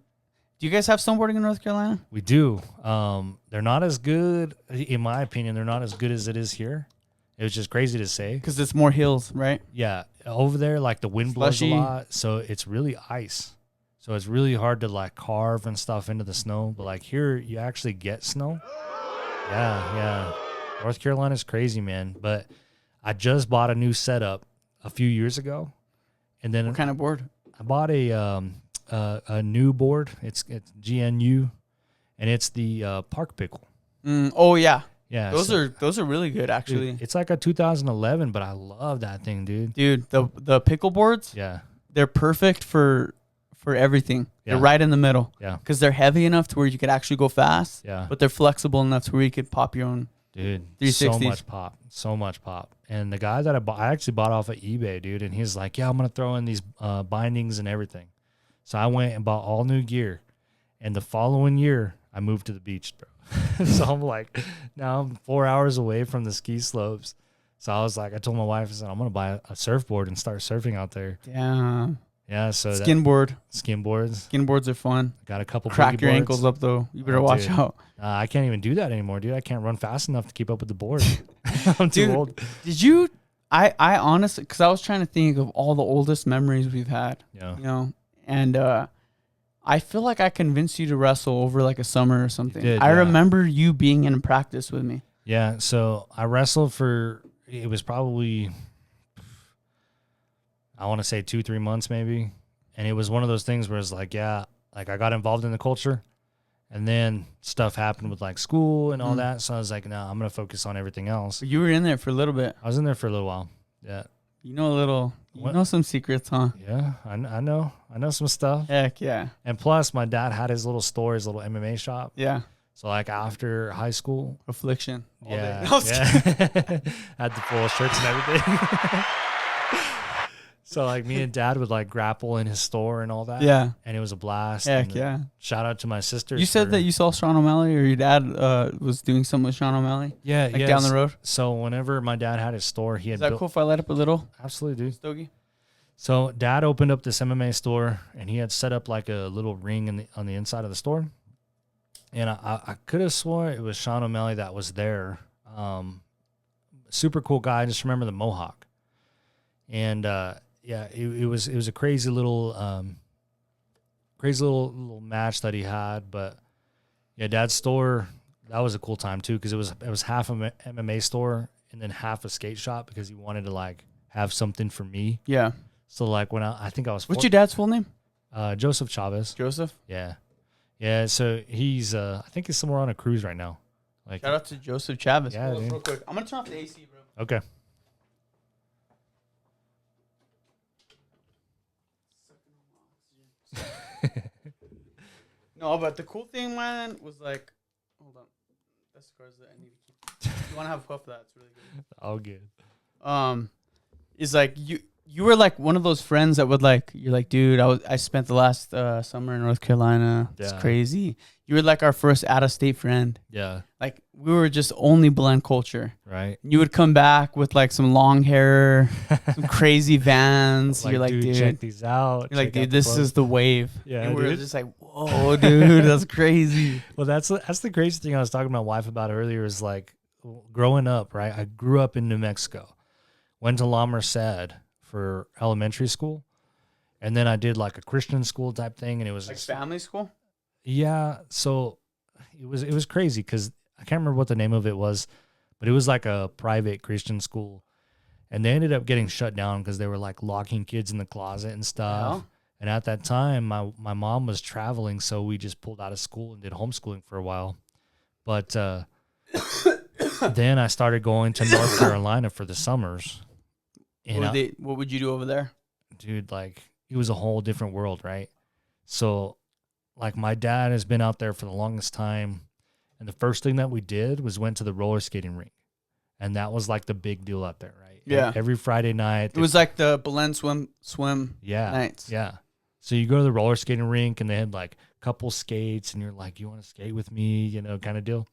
do you guys have snowboarding in North Carolina? We do. They're not as good, in my opinion. They're not as good as it is here. It was just crazy to say. Because it's more hills, right? Yeah. Over there, like, the wind blows a lot, so it's really ice. So it's really hard to like carve and stuff into the snow. But like here, you actually get snow. Yeah. North Carolina's crazy, man. But I just bought a new setup a few years ago. And then what kind of board? I bought a new board. It's GNU, and it's the Park Pickle. Oh yeah. Yeah. Those are really good, actually. Dude, it's like a 2011, but I love that thing, dude. Dude, the pickle boards. Yeah. They're perfect for everything. They're right in the middle. Yeah. Because they're heavy enough to where you could actually go fast. Yeah. But they're flexible enough to where you could pop your own. Dude, 360s. So much pop. And the guy that I actually bought off of eBay, dude, and he's like, yeah, I'm going to throw in these bindings and everything. So I went and bought all new gear. And the following year, I moved to the beach, bro. So I'm like, now I'm 4 hours away from the ski slopes. So I was like, I told my wife, I said, I'm going to buy a surfboard and start surfing out there. Yeah. Yeah, so skimboards. Skimboards are fun. Got a couple. Crack your ankles up though. You better watch out. I can't even do that anymore, dude. I can't run fast enough to keep up with the board. I'm too old. Did you? I honestly, because I was trying to think of all the oldest memories we've had. Yeah. You know, and I feel like I convinced you to wrestle over like a summer or something. I remember you being in practice with me. Yeah. So I wrestled for. It was probably, I want to say 2-3 months maybe. And it was one of those things where it's like, yeah, like I got involved in the culture and then stuff happened with like school and all that. So I was like, no, I'm going to focus on everything else. You were in there for a little bit. I was in there for a little while. Yeah. You know some secrets, huh? Yeah, I know some stuff. Heck yeah. And plus my dad had his little store, his little MMA shop. Yeah. So like after high school. Affliction. Yeah. Had the full shirts and everything. So like me and dad would like grapple in his store and all that. Yeah. And it was a blast. Heck yeah. Shout out to my sisters. You said that you saw Sean O'Malley, or your dad was doing something with Sean O'Malley? Yeah. Like down the road? So whenever my dad had his store, he had Is that cool if I light up a little? Absolutely, dude. Stogie? So dad opened up this MMA store and he had set up like a little ring on the inside of the store. And I could have swore it was Sean O'Malley that was there. Super cool guy. I just remember the mohawk. And yeah, it was a crazy little match that he had. But yeah, dad's store, that was a cool time too, because it was half an MMA store and then half a skate shop, because he wanted to like have something for me. Yeah. So like when I think I was. What's your dad's full name? Joseph Chavez. Joseph. Yeah. Yeah, so he's I think he's somewhere on a cruise right now. Like, shout out to Joseph Chavez. Yeah, real quick. I'm gonna turn off the AC, bro. Okay. No, but the cool thing, man, was like, hold on, that's the cards that I need to keep. You want to have a puff of that? It's really good. All good. Is like you were like one of those friends that would like, you're like, dude, I spent the last summer in North Carolina. It's crazy. You were like our first out-of-state friend. Yeah. Like we were just only blend culture. Right. You would come back with like some long hair, some crazy Vans. Like, you're like, dude, check these out. You're like, dude, this is the wave. Yeah, and we were just like, whoa, dude, that's crazy. Well, that's the crazy thing I was talking to my wife about earlier is like growing up, right? I grew up in New Mexico, went to La Merced for elementary school, and then I did like a Christian school type thing, and it was like family school. Yeah, so it was crazy because I can't remember what the name of it was, but it was like a private Christian school, and they ended up getting shut down because they were like locking kids in the closet and stuff. Yeah. And at that time, my mom was traveling, so we just pulled out of school and did homeschooling for a while. But then I started going to North Carolina for the summers. And what would you do over there? Dude, like it was a whole different world, right? So like my dad has been out there for the longest time, and the first thing that we did was went to the roller skating rink, and that was like the big deal out there, right? Yeah. Every Friday night. It was like the Belen swim nights. Yeah. So you go to the roller skating rink, and they had like a couple skates, and you're like, you want to skate with me, you know, kind of deal.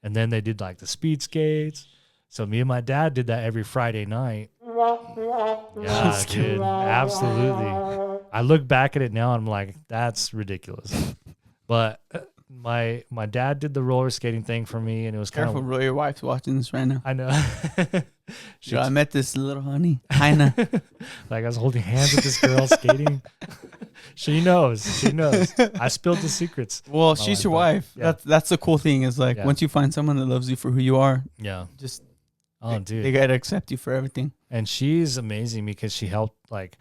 And then they did like the speed skates. So me and my dad did that every Friday night. Yeah, dude, absolutely. I look back at it now and I'm like, that's ridiculous. But my dad did the roller skating thing for me, and it was kind of careful, bro. Your wife's watching this right now. I know. I met this little honey, Heina. Like I was holding hands with this girl skating. She knows. I spilled the secrets. Well, she's your wife. Yeah. That's the cool thing is like once you find someone that loves you for who you are. Yeah. Just dude, they gotta accept you for everything. And she's amazing because she helped like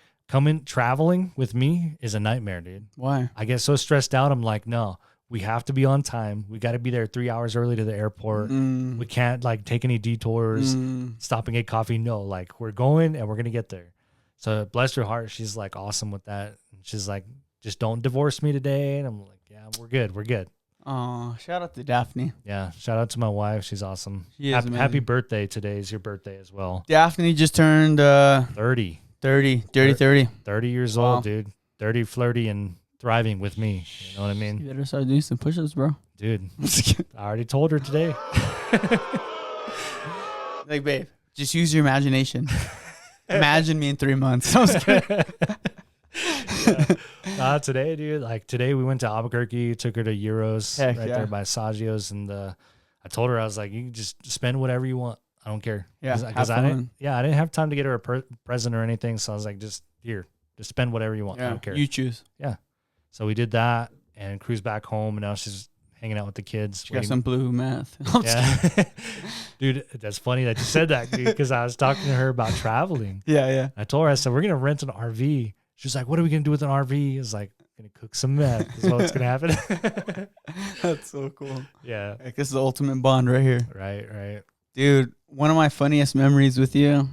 traveling with me is a nightmare, dude. Why? I get so stressed out. I'm like, no, we have to be on time. We got to be there 3 hours early to the airport. We can't like take any detours, stop and get coffee. No, like we're going and we're going to get there. So bless her heart. She's like awesome with that. She's like, just don't divorce me today. And I'm like, yeah, we're good. We're good. Oh, shout out to Daphne. Yeah. Shout out to my wife. She's awesome. She is happy birthday. Today is your birthday as well. Daphne just turned 30. 30 years old, dude. 30, flirty, and thriving with me. You know what I mean? You better start doing some push-ups, bro. Dude, I already told her today. Like, babe, just use your imagination. Imagine me in 3 months. I was kidding. Today, dude. Like today, we went to Albuquerque. Took her to Euros there by Saggio's, and I told her I was like, you can just spend whatever you want. I don't care. Yeah, because I didn't have time to get her a present or anything. So I was like, just spend whatever you want. Yeah, I don't care. You choose. Yeah. So we did that and cruised back home, and now she's hanging out with the kids. She got some blue meth. Yeah. Dude, that's funny that you said that, dude, because I was talking to her about traveling. Yeah. I told her, I said, we're going to rent an RV. She was like, what are we going to do with an RV? I was like, going to cook some meth is what's going to happen. That's so cool. Yeah. Like, this is the ultimate bond right here. Right. Dude, one of my funniest memories with you,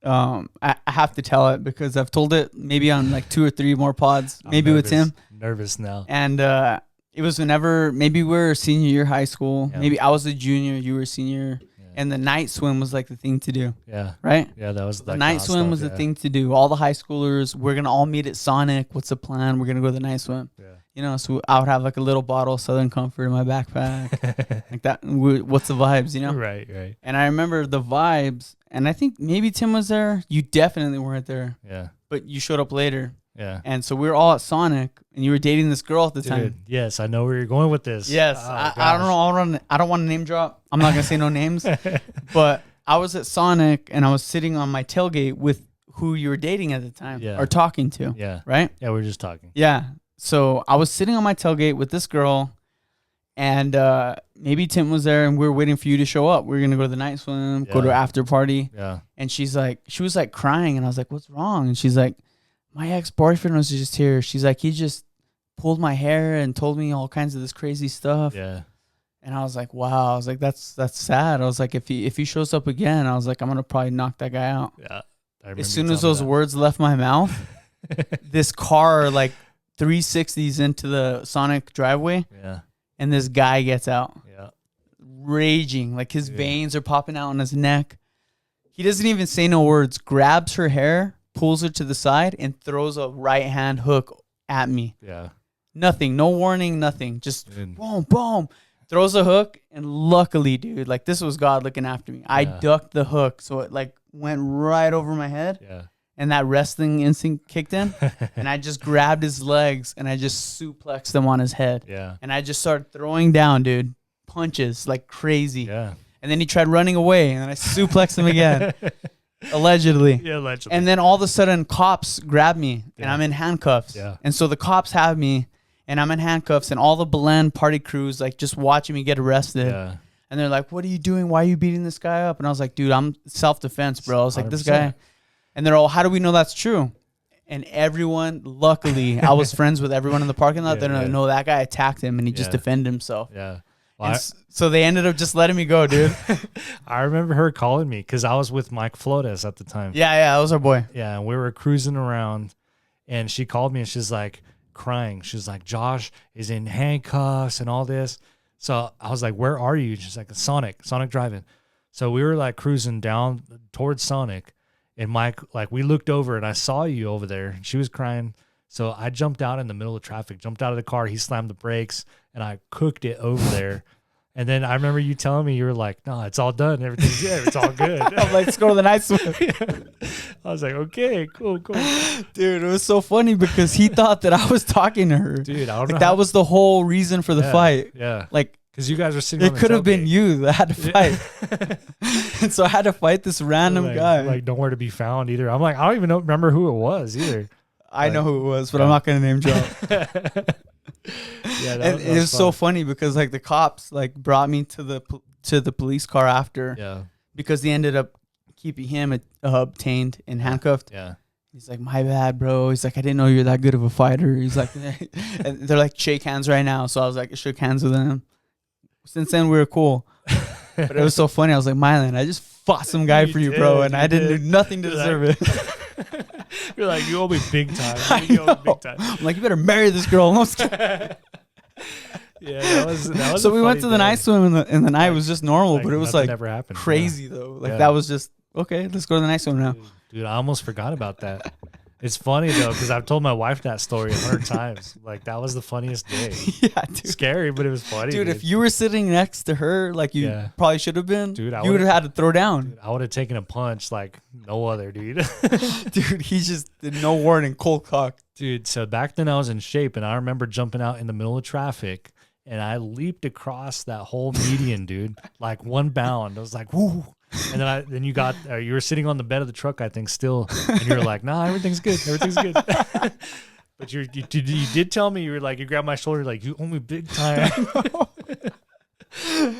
I have to tell it because I've told it maybe on like 2 or 3 more pods, maybe with Tim. Nervous now. And it was whenever maybe we were senior year high school. Yeah. Maybe I was a junior, you were a senior. Yeah. And the night swim was like the thing to do. Yeah. Right? Yeah, that was the night swim was the thing to do. All the high schoolers, we're going to all meet at Sonic. What's the plan? We're going to go to the night swim. Yeah. You know, so I would have like a little bottle of Southern Comfort in my backpack. Like that. What's the vibes, you know? Right. And I remember the vibes. And I think maybe Tim was there. You definitely weren't there. Yeah. But you showed up later. Yeah. And so we were all at Sonic, and you were dating this girl at the time. Yes, I know where you're going with this. Yes. I don't know. I don't want to name drop. I'm not going to say no names. But I was at Sonic, and I was sitting on my tailgate with who you were dating at the time or talking to. Yeah. Right? Yeah, we were just talking. Yeah. So I was sitting on my tailgate with this girl, and maybe Tim was there, and we were waiting for you to show up. We were going to go to the night swim, go to an after party. Yeah. And she was like crying, and I was like, what's wrong? And she's like, my ex-boyfriend was just here. She's like, he just pulled my hair and told me all kinds of this crazy stuff. Yeah. And I was like, wow. I was like, that's sad. I was like, if he shows up again, I was like, I'm going to probably knock that guy out. Yeah. As soon as those words left my mouth, this car like 360s into the Sonic driveway. Yeah. And this guy gets out. Yeah. Raging. Like his veins are popping out on his neck. He doesn't even say no words, grabs her hair, pulls her to the side and throws a right hand hook at me. Yeah. Nothing, no warning, nothing. Just boom, boom. Throws a hook, and luckily, dude, like this was God looking after me. I ducked the hook, so it like went right over my head. Yeah. And that wrestling instinct kicked in, and I just grabbed his legs and I just suplexed him on his head. Yeah. And I just started throwing down, dude, punches like crazy. Yeah. And then he tried running away, and then I suplexed him again, allegedly. Yeah, allegedly. And then all of a sudden, cops grab me, and I'm in handcuffs. Yeah. And so the cops have me, and I'm in handcuffs, and all the Belen party crews like just watching me get arrested. Yeah. And they're like, "What are you doing? Why are you beating this guy up?" And I was like, "Dude, I'm self-defense, bro." I was like, 100%. "This guy." And they're all, "How do we know that's true?" And everyone, luckily, I was friends with everyone in the parking lot. They're like, "No, that guy attacked him, and he just defended himself." Yeah. Well, so they ended up just letting me go, dude. I remember her calling me because I was with Mike Flores at the time. Yeah, that was our boy. Yeah, and we were cruising around, and she called me, and she's like crying. She's like, "Josh is in handcuffs and all this." So I was like, "Where are you?" She's like, Sonic driving. So we were like cruising down towards Sonic, and Mike, like we looked over, and I saw you over there, and she was crying. So I jumped out in the middle of traffic, jumped out of the car. He slammed the brakes, and I cooked it over there. And then I remember you telling me, you were like, "No, it's all done. Everything's good. It's all good." I'm like, "Let's go to the night swim." I was like, "Okay, cool." Dude, it was so funny because he thought that I was talking to her. Dude, I don't know. That was the whole reason for the fight. Yeah. Like, because you guys were sitting on it the could have been tailgate. you that had to fight. And so I had to fight this random guy. Like, nowhere to be found either. I'm like, I don't even remember who it was either. I know who it was, but I'm not going to name drop. And it was so funny because like the cops like brought me to the police car after. Yeah. Because they ended up keeping him obtained and handcuffed. Yeah. He's like, "My bad, bro." He's like, "I didn't know you're that good of a fighter." He's like, and they're like, "Shake hands right now." So I was like, I shook hands with him. Since then, we were cool. But it was so funny. I was like, "Mylon, I just fought some guy for you, bro, and I didn't do nothing to deserve it." You're like, "You owe me big time." You owe me big time. I'm like, "You better marry this girl." Yeah, that was so we went to the night swim, and the night was just normal, but it was like never happened. crazy though. Like that was just okay. Let's go to the night swim now. Dude, I almost forgot about that. It's funny though because I've told my wife that story 100 times. Like that was the funniest day. Yeah, dude. Scary, but it was funny. Dude, if you were sitting next to her, like you probably should have been, dude, you would have had to throw down. Dude, I would have taken a punch like no other, dude. Dude, he just did no warning, cold cock. Dude, so back then I was in shape, and I remember jumping out in the middle of traffic, and I leaped across that whole median, dude, like one bound. I was like, woo. And then you were sitting on the bed of the truck, I think, still, and you were like, "Nah, everything's good, everything's good." But you did tell me, you were like, you grabbed my shoulder, like, "You owe me big time." That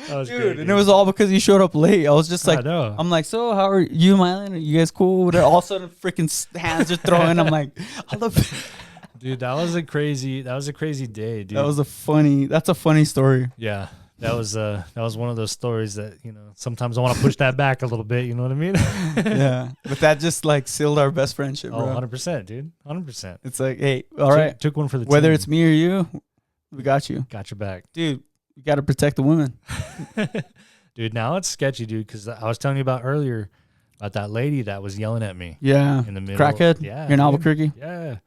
was dude, great, and it was all because you showed up late. I was just like, I know. I'm like, "So how are you, Mylon? Are you guys cool?" All of a sudden, freaking hands are throwing. I'm like, I love it. Dude, that was a crazy day, dude. That's a funny story. Yeah. That was one of those stories that, sometimes I want to push that back a little bit, you know what I mean? Yeah. But that just like sealed our best friendship, bro. 100%, dude. 100%. It's like, hey, all right. Took one for the team. Whether it's me or you, we got you. Got your back. Dude, you got to protect the women. Dude, now it's sketchy, dude, because I was telling you about earlier about that lady that was yelling at me. Yeah. In the middle. Crackhead? Yeah. You're in Albuquerque? Yeah.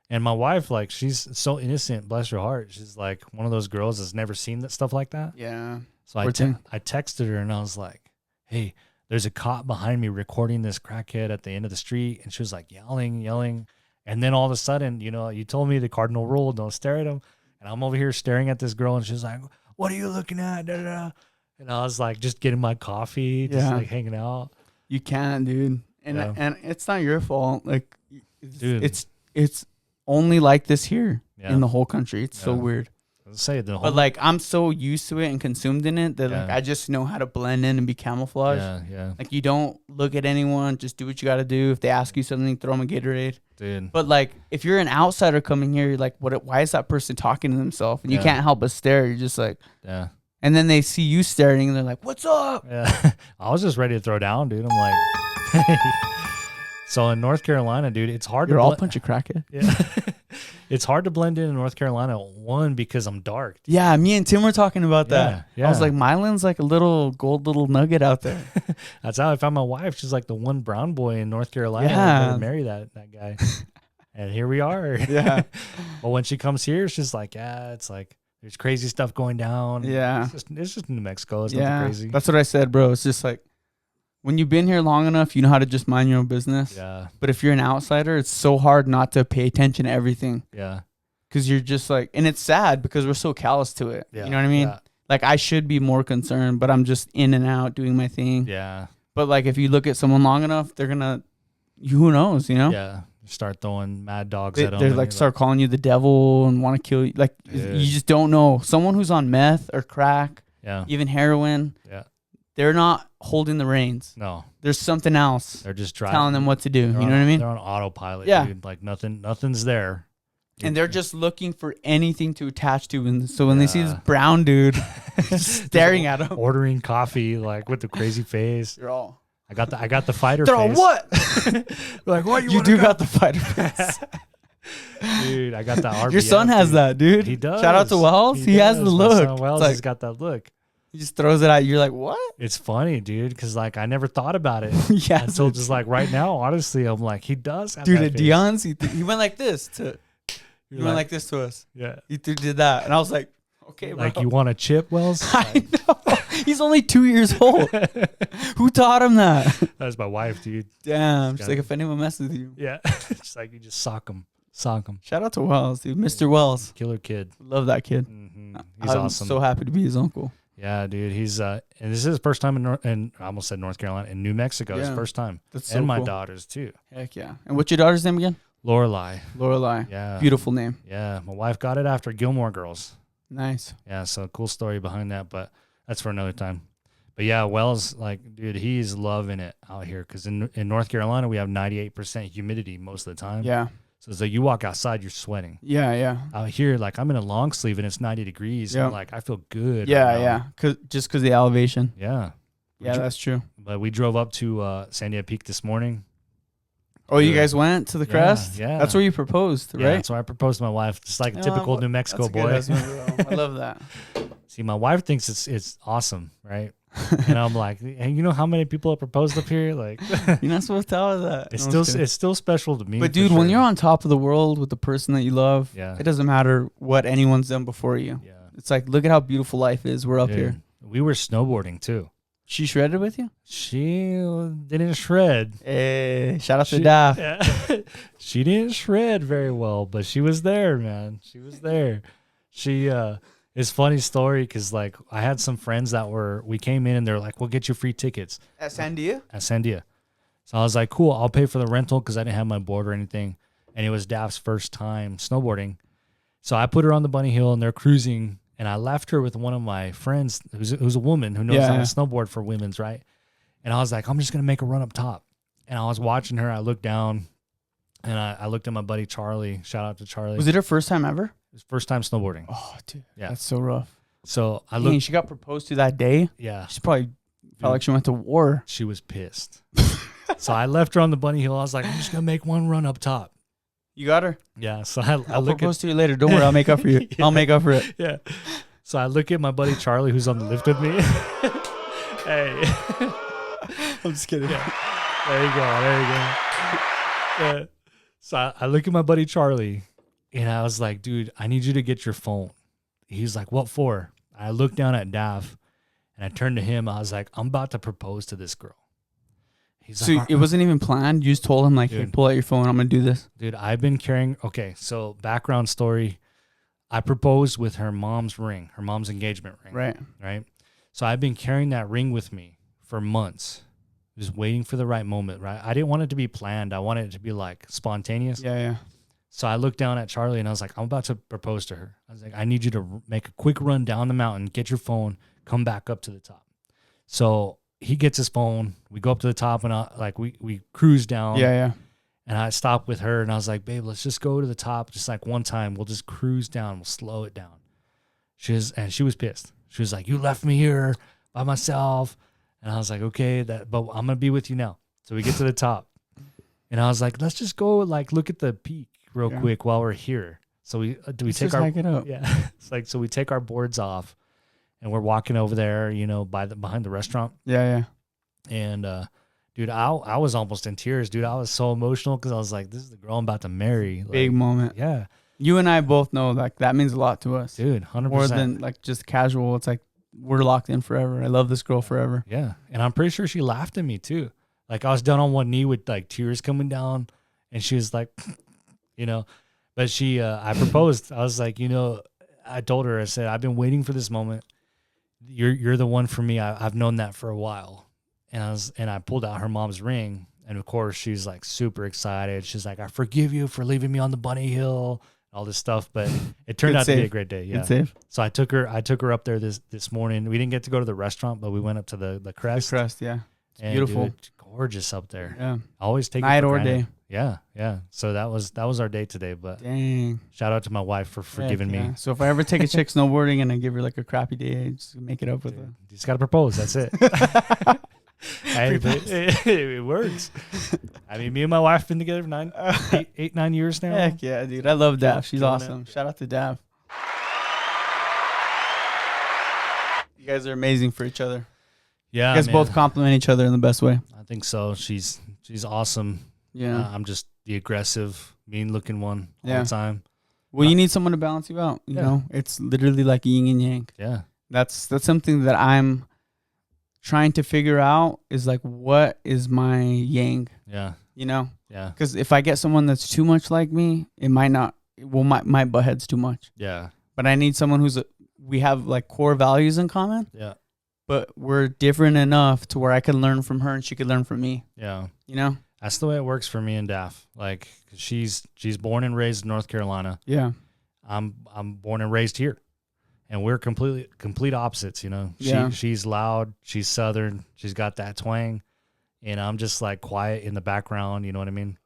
And my wife, like, she's so innocent, bless her heart. She's like one of those girls that's never seen that stuff like that. Yeah. So I texted her and I was like, "Hey, there's a cop behind me recording this crackhead at the end of the street." And she was like yelling. And then all of a sudden, you told me the cardinal rule, don't stare at him. And I'm over here staring at this girl and she's like, "What are you looking at?" Da, da, da. And I was like, just getting my coffee, just like hanging out. You can't, dude. And it's not your fault. Like, dude, it's only like this here in the whole country. It's so weird. But like I'm so used to it and consumed in it that like I just know how to blend in and be camouflaged. Yeah. Like you don't look at anyone, just do what you got to do. If they ask you something, throw them a Gatorade. Dude. But like if you're an outsider coming here, you're like, why is that person talking to themselves? And you can't help but stare. You're just like, yeah. And then they see you staring and they're like, "What's up?" Yeah. I was just ready to throw down, dude. I'm like, so in North Carolina, dude, it's hard You're all a bunch of crackhead. Yeah. It's hard to blend in North Carolina. One, because I'm dark. Yeah, me and Tim were talking about that. Yeah. I was like, Mylon's like a little gold little nugget out there. That's how I found my wife. She's like the one brown boy in North Carolina. Yeah. I better marry that guy. And here we are. Yeah. But when she comes here, she's like, yeah, it's like there's crazy stuff going down. Yeah. It's just New Mexico. It's nothing crazy. That's what I said, bro. It's just like when you've been here long enough, you know how to just mind your own business. Yeah. But if you're an outsider, it's so hard not to pay attention to everything. Yeah. Because you're just like, and it's sad because we're so callous to it. Yeah. You know what I mean? Yeah. Like I should be more concerned, but I'm just in and out doing my thing. Yeah. But like if you look at someone long enough, they're gonna, who knows, you know? Yeah. Start throwing mad dogs at them. They're like start calling you the devil and want to kill you. Like you just don't know. Someone who's on meth or crack, even heroin, they're not holding the reins. No. There's something else. They're just driving, telling them what to do. You know what I mean? They're on autopilot, yeah. dude. Like nothing's there. And they're just looking for anything to attach to. And so when they see this brown dude staring at them, ordering coffee, like with the crazy face. They're all, I got the fighter they're face. all, what? They're like, what? You do got the fighter face. Dude, I got that RBF. Your son has that, dude. He does. Shout out to Wells. He has the look. My son Wells like, has got that look. He just throws it out. You're like, what? It's funny, dude, because like I never thought about it. Yeah. Until just like right now, honestly, I'm like, he does have dude, that at face. Dion's, he went like this to. He went like this to us. Yeah. He did that. And I was like, okay, bro. Like, you want a chip, Wells? I know. He's only 2 years old. Who taught him that? That's my wife, dude. Damn. She's like, if anyone messes with you. Yeah. It's like you just sock him. Sock him. Shout out to Wells, dude. Mr. Wells. Killer kid. Love that kid. Mm-hmm. He's I'm awesome. So happy to be his uncle. Yeah, dude. He's and this is his first time in I almost said North Carolina, in New Mexico. His first time. That's so and my cool. daughters too. Heck yeah. And what's your daughter's name again? Lorelai. Lorelai. Yeah. Beautiful name. Yeah. My wife got it after Gilmore Girls. Nice. Yeah, so cool story behind that, but that's for another time. But yeah, Wells, like, dude, he's loving it out here because in North Carolina, we have 98% humidity most of the time. Yeah. So it's like you walk outside, you're sweating. Yeah, yeah. Out here, like, I'm in a long sleeve and it's 90 degrees. Yeah. And, like, I feel good. Yeah, right yeah. Just because the elevation. Yeah. Yeah, that's true. But we drove up to Sandia Peak this morning. Oh, you guys went to the crest? Yeah. That's where you proposed, right? Yeah, that's where I proposed to my wife. Just like a typical New Mexico boy. I love that. See, my wife thinks it's awesome, right? And I'm like, hey, you know how many people have proposed up here? Like, you're not supposed to tell her that. It's still special to me. But dude, when you're on top of the world with the person that you love, it doesn't matter what anyone's done before you. Yeah. It's like, look at how beautiful life is. We're up here. We were snowboarding too. She shredded with you? She didn't shred. Hey, shout out to Daph. Yeah. She didn't shred very well, but she was there, man. She was there. She it's a funny story because like I had some friends we came in and they're like, we'll get you free tickets. At Sandia? At Sandia. So I was like, cool, I'll pay for the rental because I didn't have my board or anything. And it was Daph's first time snowboarding. So I put her on the bunny hill and they're cruising. And I left her with one of my friends who's a woman who knows how to snowboard for women's, right? And I was like, I'm just going to make a run up top. And I was watching her. I looked down and I looked at my buddy Charlie. Shout out to Charlie. Was it her first time ever? His first time snowboarding. Oh, dude. Yeah. That's so rough. So I looked. She got proposed to that day? Yeah. She probably felt like she went to war. She was pissed. So I left her on the bunny hill. I was like, I'm just going to make one run up top. You got her? Yeah. So I'll propose to you later. Don't worry. I'll make up for you. I'll make up for it. Yeah. So I look at my buddy Charlie, who's on the lift with me. Hey. I'm just kidding. Yeah. There you go. Yeah. So I look at my buddy Charlie, and I was like, dude, I need you to get your phone. He's like, what for? I looked down at Daph, and I turned to him. I was like, I'm about to propose to this girl. He's so like, it wasn't even planned? You just told him, like, dude, hey, pull out your phone. I'm going to do this. Dude, I've been carrying... Okay, so background story. I proposed with her mom's ring, her mom's engagement ring. Right? So I've been carrying that ring with me for months, just waiting for the right moment, right? I didn't want it to be planned. I wanted it to be, like, spontaneous. Yeah. So I looked down at Charlie, and I was like, I'm about to propose to her. I was like, I need you to make a quick run down the mountain, get your phone, come back up to the top. So... he gets his phone. We go up to the top and we cruise down. Yeah. And I stopped with her and I was like, babe, let's just go to the top just like one time. We'll just cruise down. We'll slow it down. She was pissed. She was like, you left me here by myself. And I was like, okay, but I'm going to be with you now. So we get to the top and I was like, let's just go like look at the peak real quick while we're here. So we Let's take just hike it up. yeah. It's like, so we take our boards off and we're walking over there, you know, behind the restaurant. Yeah. And dude, I was almost in tears, dude. I was so emotional because I was like, this is the girl I'm about to marry. Like, Big moment. Yeah. You and I both know like that means a lot to us. Dude, 100%. More than like just casual. It's like we're locked in forever. I love this girl forever. Yeah. And I'm pretty sure she laughed at me too. Like I was down on one knee with like tears coming down and she was like, you know, but I proposed. I was like, you know, I told her, I said, I've been waiting for this moment. You're the one for me. I've known that for a while. And I pulled out her mom's ring. And of course she's like super excited. She's like, I forgive you for leaving me on the bunny hill, all this stuff. But it turned out to be a great day. Yeah. Good save. So I took her up there this morning. We didn't get to go to the restaurant, but we went up to the crest. The crest, yeah. It's and beautiful. Dude, gorgeous up there. Yeah. I always take night it for or granted. day. Yeah. So that was our day today. But Dang. shout out to my wife for forgiving me. So if I ever take a chick snowboarding and I give her like a crappy day, I just make it up with her. You just gotta propose. That's it. Hey, it works. I mean, me and my wife have been together for 9 years now. Heck yeah, dude. I love Dav. She's Killing awesome. Shout out to Dav. You guys are amazing for each other. Yeah, you guys man. both compliment each other in the best way. I think so. She's awesome. Yeah. I'm just the aggressive, mean-looking one all the time. Well, you need someone to balance you out. You know, it's literally like yin and yang. Yeah. That's something that I'm trying to figure out is like, what is my yang? Yeah. You know? Yeah. Because if I get someone that's too much like me, it might not, my butt head's too much. Yeah. But I need someone we have like core values in common. Yeah. But we're different enough to where I can learn from her and she could learn from me. Yeah. You know? That's the way it works for me and Daff. Like she's born and raised in North Carolina. Yeah. I'm born and raised here. And we're complete opposites, you know. She's loud, she's southern, she's got that twang, and I'm just like quiet in the background, you know what I mean?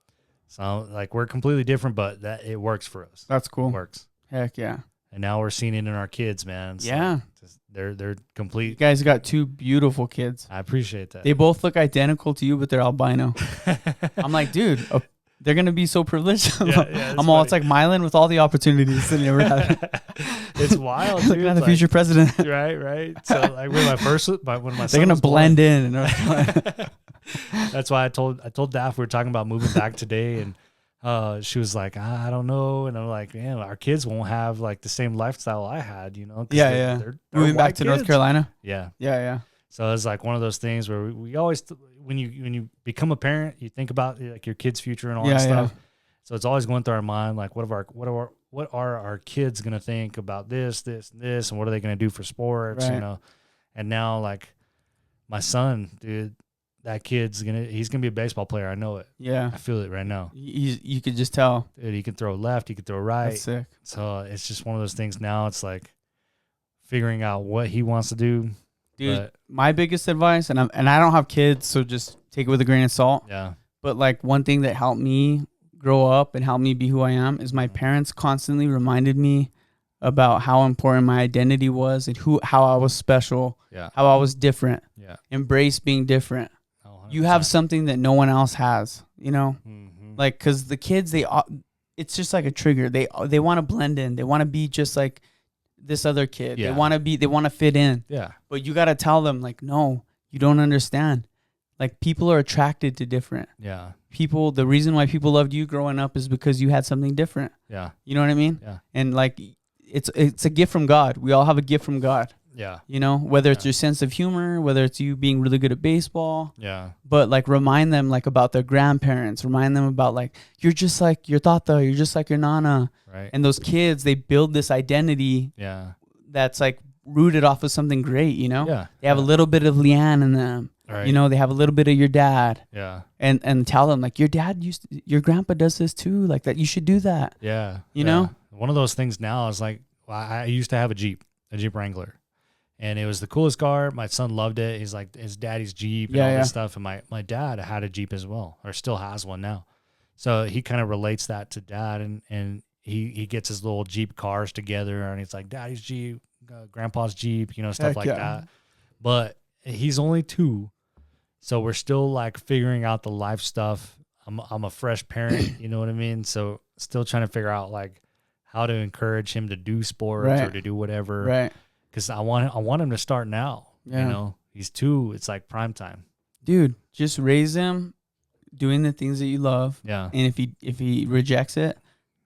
So like we're completely different, but that it works for us. That's cool. It works. Heck yeah. And now we're seeing it in our kids, man. So yeah. They're complete. You guys got two beautiful kids. I appreciate that. They both look identical to you, but they're albino. I'm like, dude, they're going to be so privileged. It's like Mylon with all the opportunities that he never had. It's wild. Looking at the future president. Right. So like when my they're going to blend in. That's why I told Daff we were talking about moving back today, and she was like, I don't know. And I'm like, man, our kids won't have like the same lifestyle I had, you know? They're moving back to North Carolina. Yeah. So it's like one of those things where we always, when you become a parent, you think about like your kid's future and all that stuff. So it's always going through our mind, like what are our kids gonna think about this, and what are they gonna do for sports, you know? And now like my son, dude, that kid's he's gonna be a baseball player. I know it. Yeah, I feel it right now. You could just tell. Dude, he can throw left, he can throw right. That's sick. So it's just one of those things. Now it's like figuring out what he wants to do. Dude, my biggest advice, and I don't have kids, so just take it with a grain of salt. Yeah. But like one thing that helped me grow up and helped me be who I am is my parents constantly reminded me about how important my identity was and how I was special, how I was different. Yeah. Embrace being different. Oh, you have something that no one else has, you know? Mm-hmm. Like, because the kids, it's just like a trigger. They want to blend in. They want to be just like this other kid. Yeah. They want to fit in. Yeah. But you got to tell them like, no, you don't understand. Like people are attracted to different. Yeah. The reason why people loved you growing up is because you had something different. Yeah. You know what I mean? Yeah. And like, it's a gift from God. We all have a gift from God. Yeah. You know, whether it's your sense of humor, whether it's you being really good at baseball. Yeah. But like remind them like about their grandparents. Remind them about like, you're just like your tata. You're just like your nana. Right. And those kids, they build this identity. Yeah. That's like rooted off of something great, you know? Yeah. They have a little bit of Leanne in them. Right. You know, they have a little bit of your dad. Yeah. And tell them like your grandpa does this too, like that you should do that. Yeah. You know? One of those things now is like, I used to have a Jeep Wrangler. And it was the coolest car. My son loved it. He's like his daddy's Jeep and all this stuff. And my dad had a Jeep as well, or still has one now. So he kind of relates that to dad, and he gets his little Jeep cars together, and he's like, daddy's Jeep, grandpa's Jeep, you know, stuff like that. But he's only 2. So we're still like figuring out the life stuff. I'm a fresh parent, you know what I mean? So still trying to figure out like how to encourage him to do sports or to do whatever. Right. Because I want him to start now. Yeah. You know, he's 2. It's like prime time. Dude, just raise him doing the things that you love. Yeah. And if he rejects it,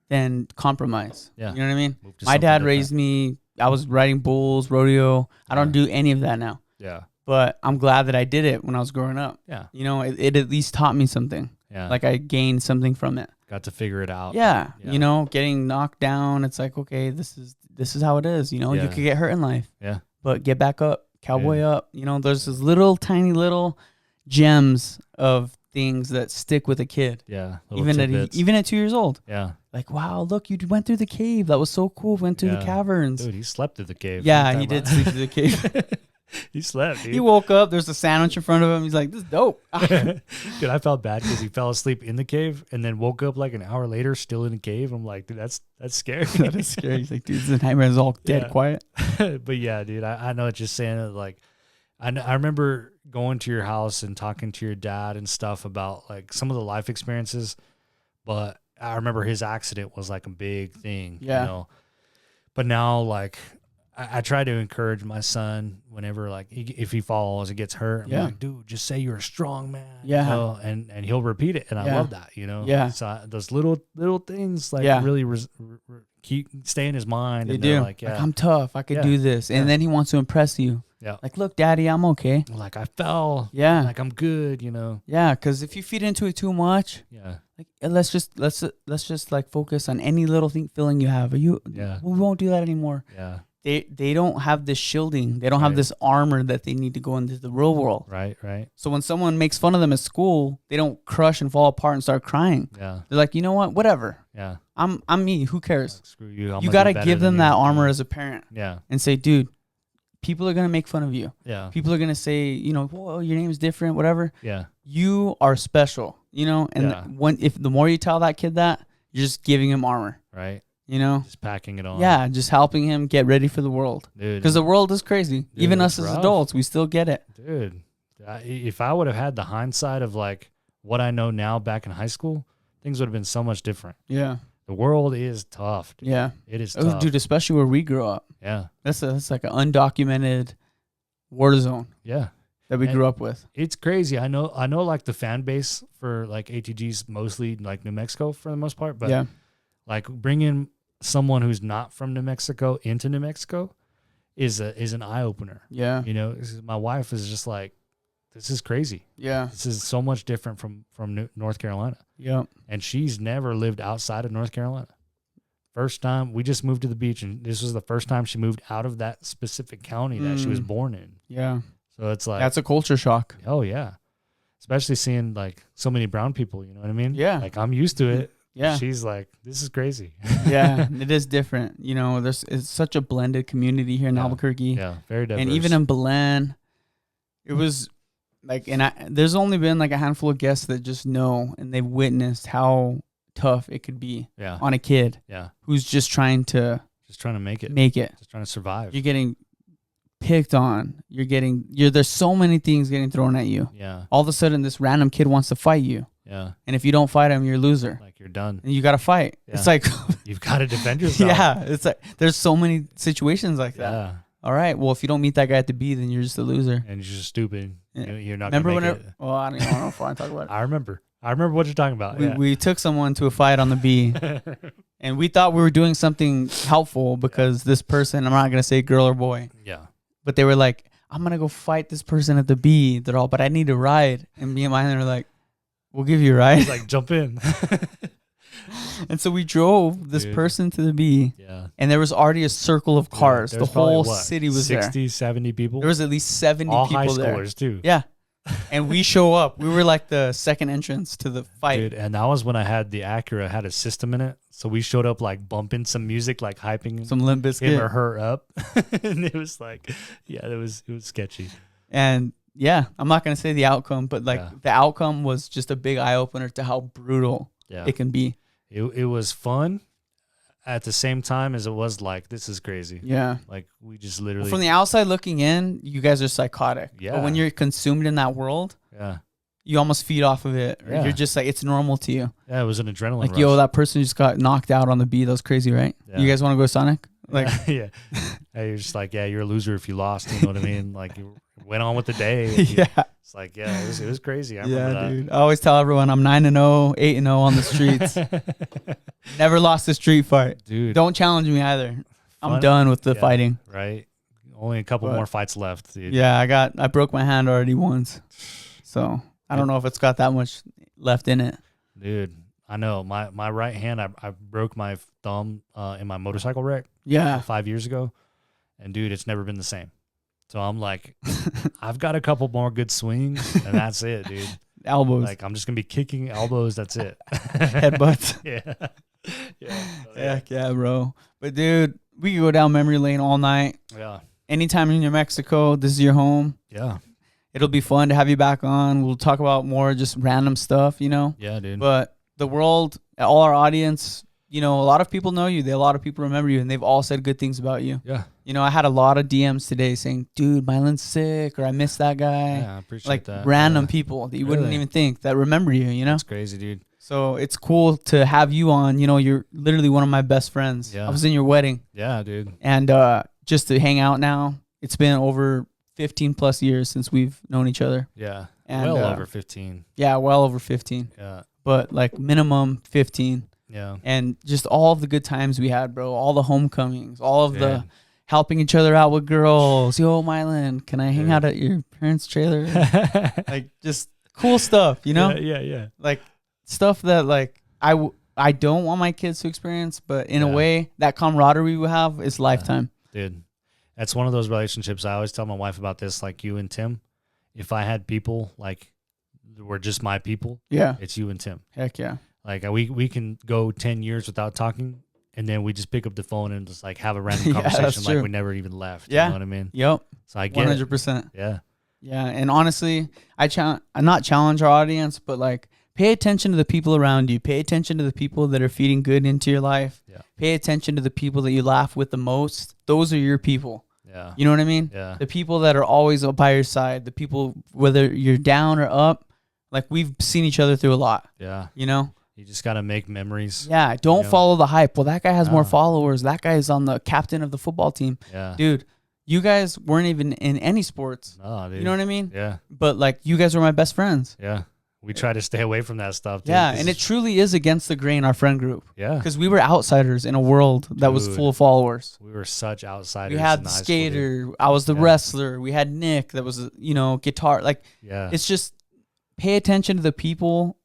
then compromise. Yeah. You know what I mean? My dad raised me. I was riding bulls, rodeo. I don't do any of that now. Yeah. But I'm glad that I did it when I was growing up. Yeah. You know, it at least taught me something. Yeah. Like I gained something from it. Got to figure it out. Yeah. You know, getting knocked down. It's like, okay, this is how it is. You know, you could get hurt in life. Yeah. But get back up, cowboy up. You know, there's this little tiny little gems of things that stick with a kid. Yeah. Even at 2 years old. Yeah. Like, wow, look, you went through the cave. That was so cool. Went through the caverns. Dude, he slept through the cave. Yeah, he did sleep through the cave. He slept, dude. He woke up. There's a sandwich in front of him. He's like, this is dope. Dude, I felt bad because he fell asleep in the cave and then woke up like an hour later still in the cave. I'm like, dude, that's scary. That is scary. He's like, dude, this nightmare is all dead quiet. But yeah, dude, I know what you're saying. Like, I remember going to your house and talking to your dad and stuff about like some of the life experiences, but I remember his accident was like a big thing, you know. But now, like, I try to encourage my son whenever, like, if he falls and gets hurt, I'm like, dude, just say you're a strong man. Yeah. You know? And he'll repeat it. And I love that, you know? Yeah. So those little things, like, really stay in his mind. They and do. Like, I'm tough. I could do this. And then he wants to impress you. Yeah. Like, look, daddy, I'm okay. Like, I fell. Yeah. Like, I'm good, you know? Yeah. Because if you feed into it too much, like, let's just like focus on any little feeling you have. We won't do that anymore. Yeah. They don't have this shielding. They don't have this armor that they need to go into the real world. Right. So when someone makes fun of them at school, they don't crush and fall apart and start crying. Yeah. They're like, you know what? Whatever. Yeah. I'm me. Who cares? Like, screw you. You got to give them that armor as a parent. Yeah. And say, dude, people are going to make fun of you. Yeah. People are going to say, you know, whoa, your name is different, whatever. Yeah. You are special, you know? And if the more you tell that kid that, you're just giving him armor. Right. You know? Just packing it on. Yeah, just helping him get ready for the world. Dude. Because the world is crazy. Dude, even us as adults, we still get it. Dude, if I would have had the hindsight of like what I know now back in high school, things would have been so much different. Yeah. The world is tough. Dude. Yeah. It is tough. Dude, especially where we grew up. Yeah. That's like an undocumented war zone. Yeah. That we grew up with. It's crazy. I know like the fan base for like ATG's mostly like New Mexico for the most part, but like bringing someone who's not from New Mexico into New Mexico is an eye opener. Yeah. You know, my wife is just like, this is crazy. Yeah. This is so much different from North Carolina. Yeah. And she's never lived outside of North Carolina. First time we just moved to the beach, and this was the first time she moved out of that specific county that she was born in. Yeah. So it's like, that's a culture shock. Oh yeah. Especially seeing like so many brown people, you know what I mean? Yeah. Like I'm used to it. Yeah. She's like, this is crazy. Yeah, it is different. You know, it's such a blended community here in Albuquerque. Yeah, very diverse. And even in Belen, it was like, there's only been like a handful of guests that just know and they've witnessed how tough it could be on a kid who's just trying to make it. Just trying to survive. You're getting picked on. There's so many things getting thrown at you. Yeah. All of a sudden, this random kid wants to fight you. Yeah. And if you don't fight him, you're a loser. Like you're done. And you got to fight. Yeah. It's like you've got to defend yourself. Yeah. It's like there's so many situations like that. Yeah. All right. Well, if you don't meet that guy at the B, then you're just a loser. And you're just stupid. Yeah. You're not. Remember gonna when? make it. Well, I don't know if I want to talk about it. I remember what you're talking about. We took someone to a fight on the B, and we thought we were doing something helpful because this person, I'm not gonna say girl or boy. Yeah. But they were like, I'm gonna go fight this person at the B. They're all, but I need a ride. And me and mine were like, we'll give you a ride. He's like, jump in. And so we drove this person to the B. Yeah. And there was already a circle of cars. The whole city was 60, there. 70 people. There was at least 70 all people high there. schoolers too. Yeah. And we show up. We were like the second entrance to the fight. Dude, and that was when I had the Acura, had a system in it. So we showed up like bumping some music, like hyping some Limp Bizkit. him or her up. And it was like, it was sketchy. And yeah, I'm not going to say the outcome, but like the outcome was just a big eye opener to how brutal it can be. It was fun at the same time as it was like, this is crazy. Yeah. Like we just literally. From the outside looking in, you guys are psychotic. Yeah. But when you're consumed in that world, you almost feed off of it. Or you're just like, it's normal to you. Yeah, it was an adrenaline like, rush. yo, that person just got knocked out on the beat. That was crazy, right? Yeah. You guys want to go Sonic? Like, yeah. You're just like, yeah, you're a loser if you lost. You know what I mean? Like, you went on with the day. Yeah. It's like, yeah, it was crazy. I remember that. Dude. I always tell everyone I'm 9-0, 8-0 on the streets. Never lost a street fight. Dude. Don't challenge me either. I'm Fun. done with the fighting. Right. Only a couple more fights left, dude. Yeah, I broke my hand already once. So I don't know if it's got that much left in it. Dude, I know. My right hand, I broke my thumb in my motorcycle wreck. Yeah. 5 years ago. And dude, it's never been the same. So I'm like, I've got a couple more good swings, and that's it, dude. Elbows. Like, I'm just gonna be kicking elbows. That's it. Headbutts. Yeah. Heck yeah, bro. But dude, we could go down memory lane all night. Yeah. Anytime in New Mexico, this is your home. Yeah. It'll be fun to have you back on. We'll talk about more just random stuff, you know? Yeah, dude. But the world, all our audience, you know, a lot of people know you. A lot of people remember you, and they've all said good things about you. Yeah. You know, I had a lot of DMs today saying, dude, Mylon's sick, or I miss that guy. Yeah, I appreciate like that. random people that you wouldn't even think that remember you, you know? That's crazy, dude. So it's cool to have you on. You know, you're literally one of my best friends. Yeah. I was in your wedding. Yeah, dude. And just to hang out now, it's been over 15 plus years since we've known each other. Yeah. And, well over 15. Yeah, well over 15. Yeah. But like minimum 15. Yeah. And just all of the good times we had, bro. All the homecomings, all of the helping each other out with girls. Yo, Mylon, can I hang out at your parents' trailer? Like, just cool stuff, you know? Yeah. Like, stuff that, like, I don't want my kids to experience, but in a way, that camaraderie we have is lifetime. Dude, that's one of those relationships. I always tell my wife about this, like you and Tim. If I had people, like, were just my people, it's you and Tim. Heck yeah. Like, we can go 10 years without talking, and then we just pick up the phone and just, like, have a random conversation like we never even left. You know what I mean? Yep. So I get 100%. it. Yeah. Yeah, and honestly, I not challenge our audience, but, like, pay attention to the people around you. Pay attention to the people that are feeding good into your life. Yeah. Pay attention to the people that you laugh with the most. Those are your people. Yeah. You know what I mean? Yeah. The people that are always by your side. The people, whether you're down or up, like, we've seen each other through a lot. Yeah. You know? You just got to make memories. Yeah. Don't follow the hype. Well, that guy has more followers. That guy is on the captain of the football team. Yeah. Dude, you guys weren't even in any sports. No, dude. You know what I mean? Yeah. But, like, you guys were my best friends. Yeah. We try to stay away from that stuff. Dude, yeah, and it truly is against the grain, our friend group. Yeah. Because we were outsiders in a world that was full of followers. We were such outsiders. We had the skater. I was the wrestler. We had Nick that was, guitar. Like, it's just pay attention to the people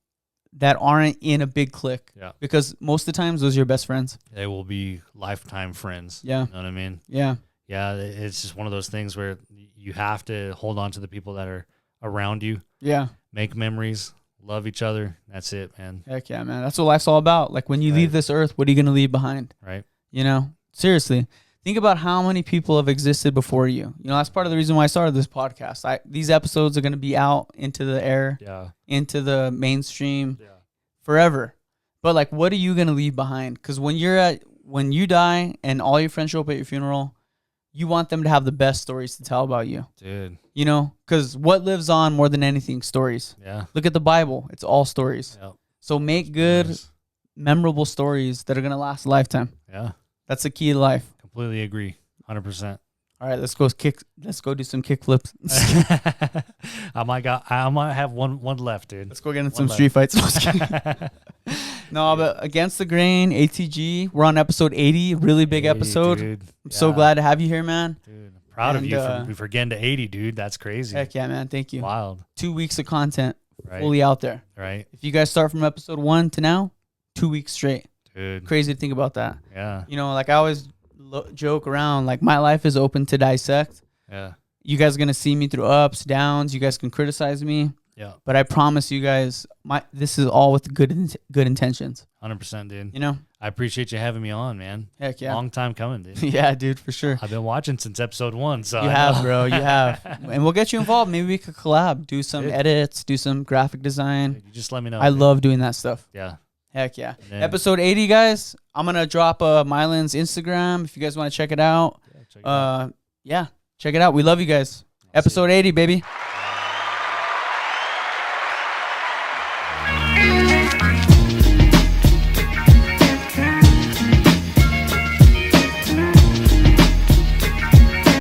that aren't in a big clique. Yeah. Because most of the times, those are your best friends. They will be lifetime friends. Yeah. You know what I mean? Yeah. Yeah, it's just one of those things where you have to hold on to the people that are around you. Yeah. Make memories, love each other. That's it, man. Heck yeah, man. That's what life's all about. Like, when you leave this earth, what are you going to leave behind? Right. You know? Seriously. Think about how many people have existed before you. You know, that's part of the reason why I started this podcast. These episodes are going to be out into the air, into the mainstream forever. But, like, what are you going to leave behind? Because when you die and all your friends show up at your funeral, you want them to have the best stories to tell about you. Dude. You know, because what lives on more than anything? Stories. Yeah. Look at the Bible. It's all stories. Yep. So make good, memorable stories that are going to last a lifetime. Yeah. That's the key to life. Completely agree. 100%. All right, let's go do some kick flips. I might have one left, dude. Let's go get in some street fights. No, but Against the Grain, ATG. We're on episode 80, really big episode. Dude. I'm so glad to have you here, man. Dude, proud of you for getting to 80, dude. That's crazy. Heck yeah, man. Thank you. Wild. 2 weeks of content fully out there. Right. If you guys start from episode 1 to now, 2 weeks straight. Dude. Crazy to think about that. Yeah. You know, like, I always joke around, like, my life is open to dissect. Yeah. You guys are going to see me through ups, downs. You guys can criticize me. Yeah. But I promise you guys, this is all with good intentions. 100%, dude. You know? I appreciate you having me on, man. Heck yeah. Long time coming, dude. Yeah, dude, for sure. I've been watching since episode 1, so you have, bro. You have. And we'll get you involved. Maybe we could collab, do some edits, do some graphic design. Dude, you just let me know. I love doing that stuff. Yeah. Heck yeah. Episode 80, guys. I'm going to drop Mylon's Instagram if you guys want to check it out. Check it out. We love you guys. Episode 80, baby.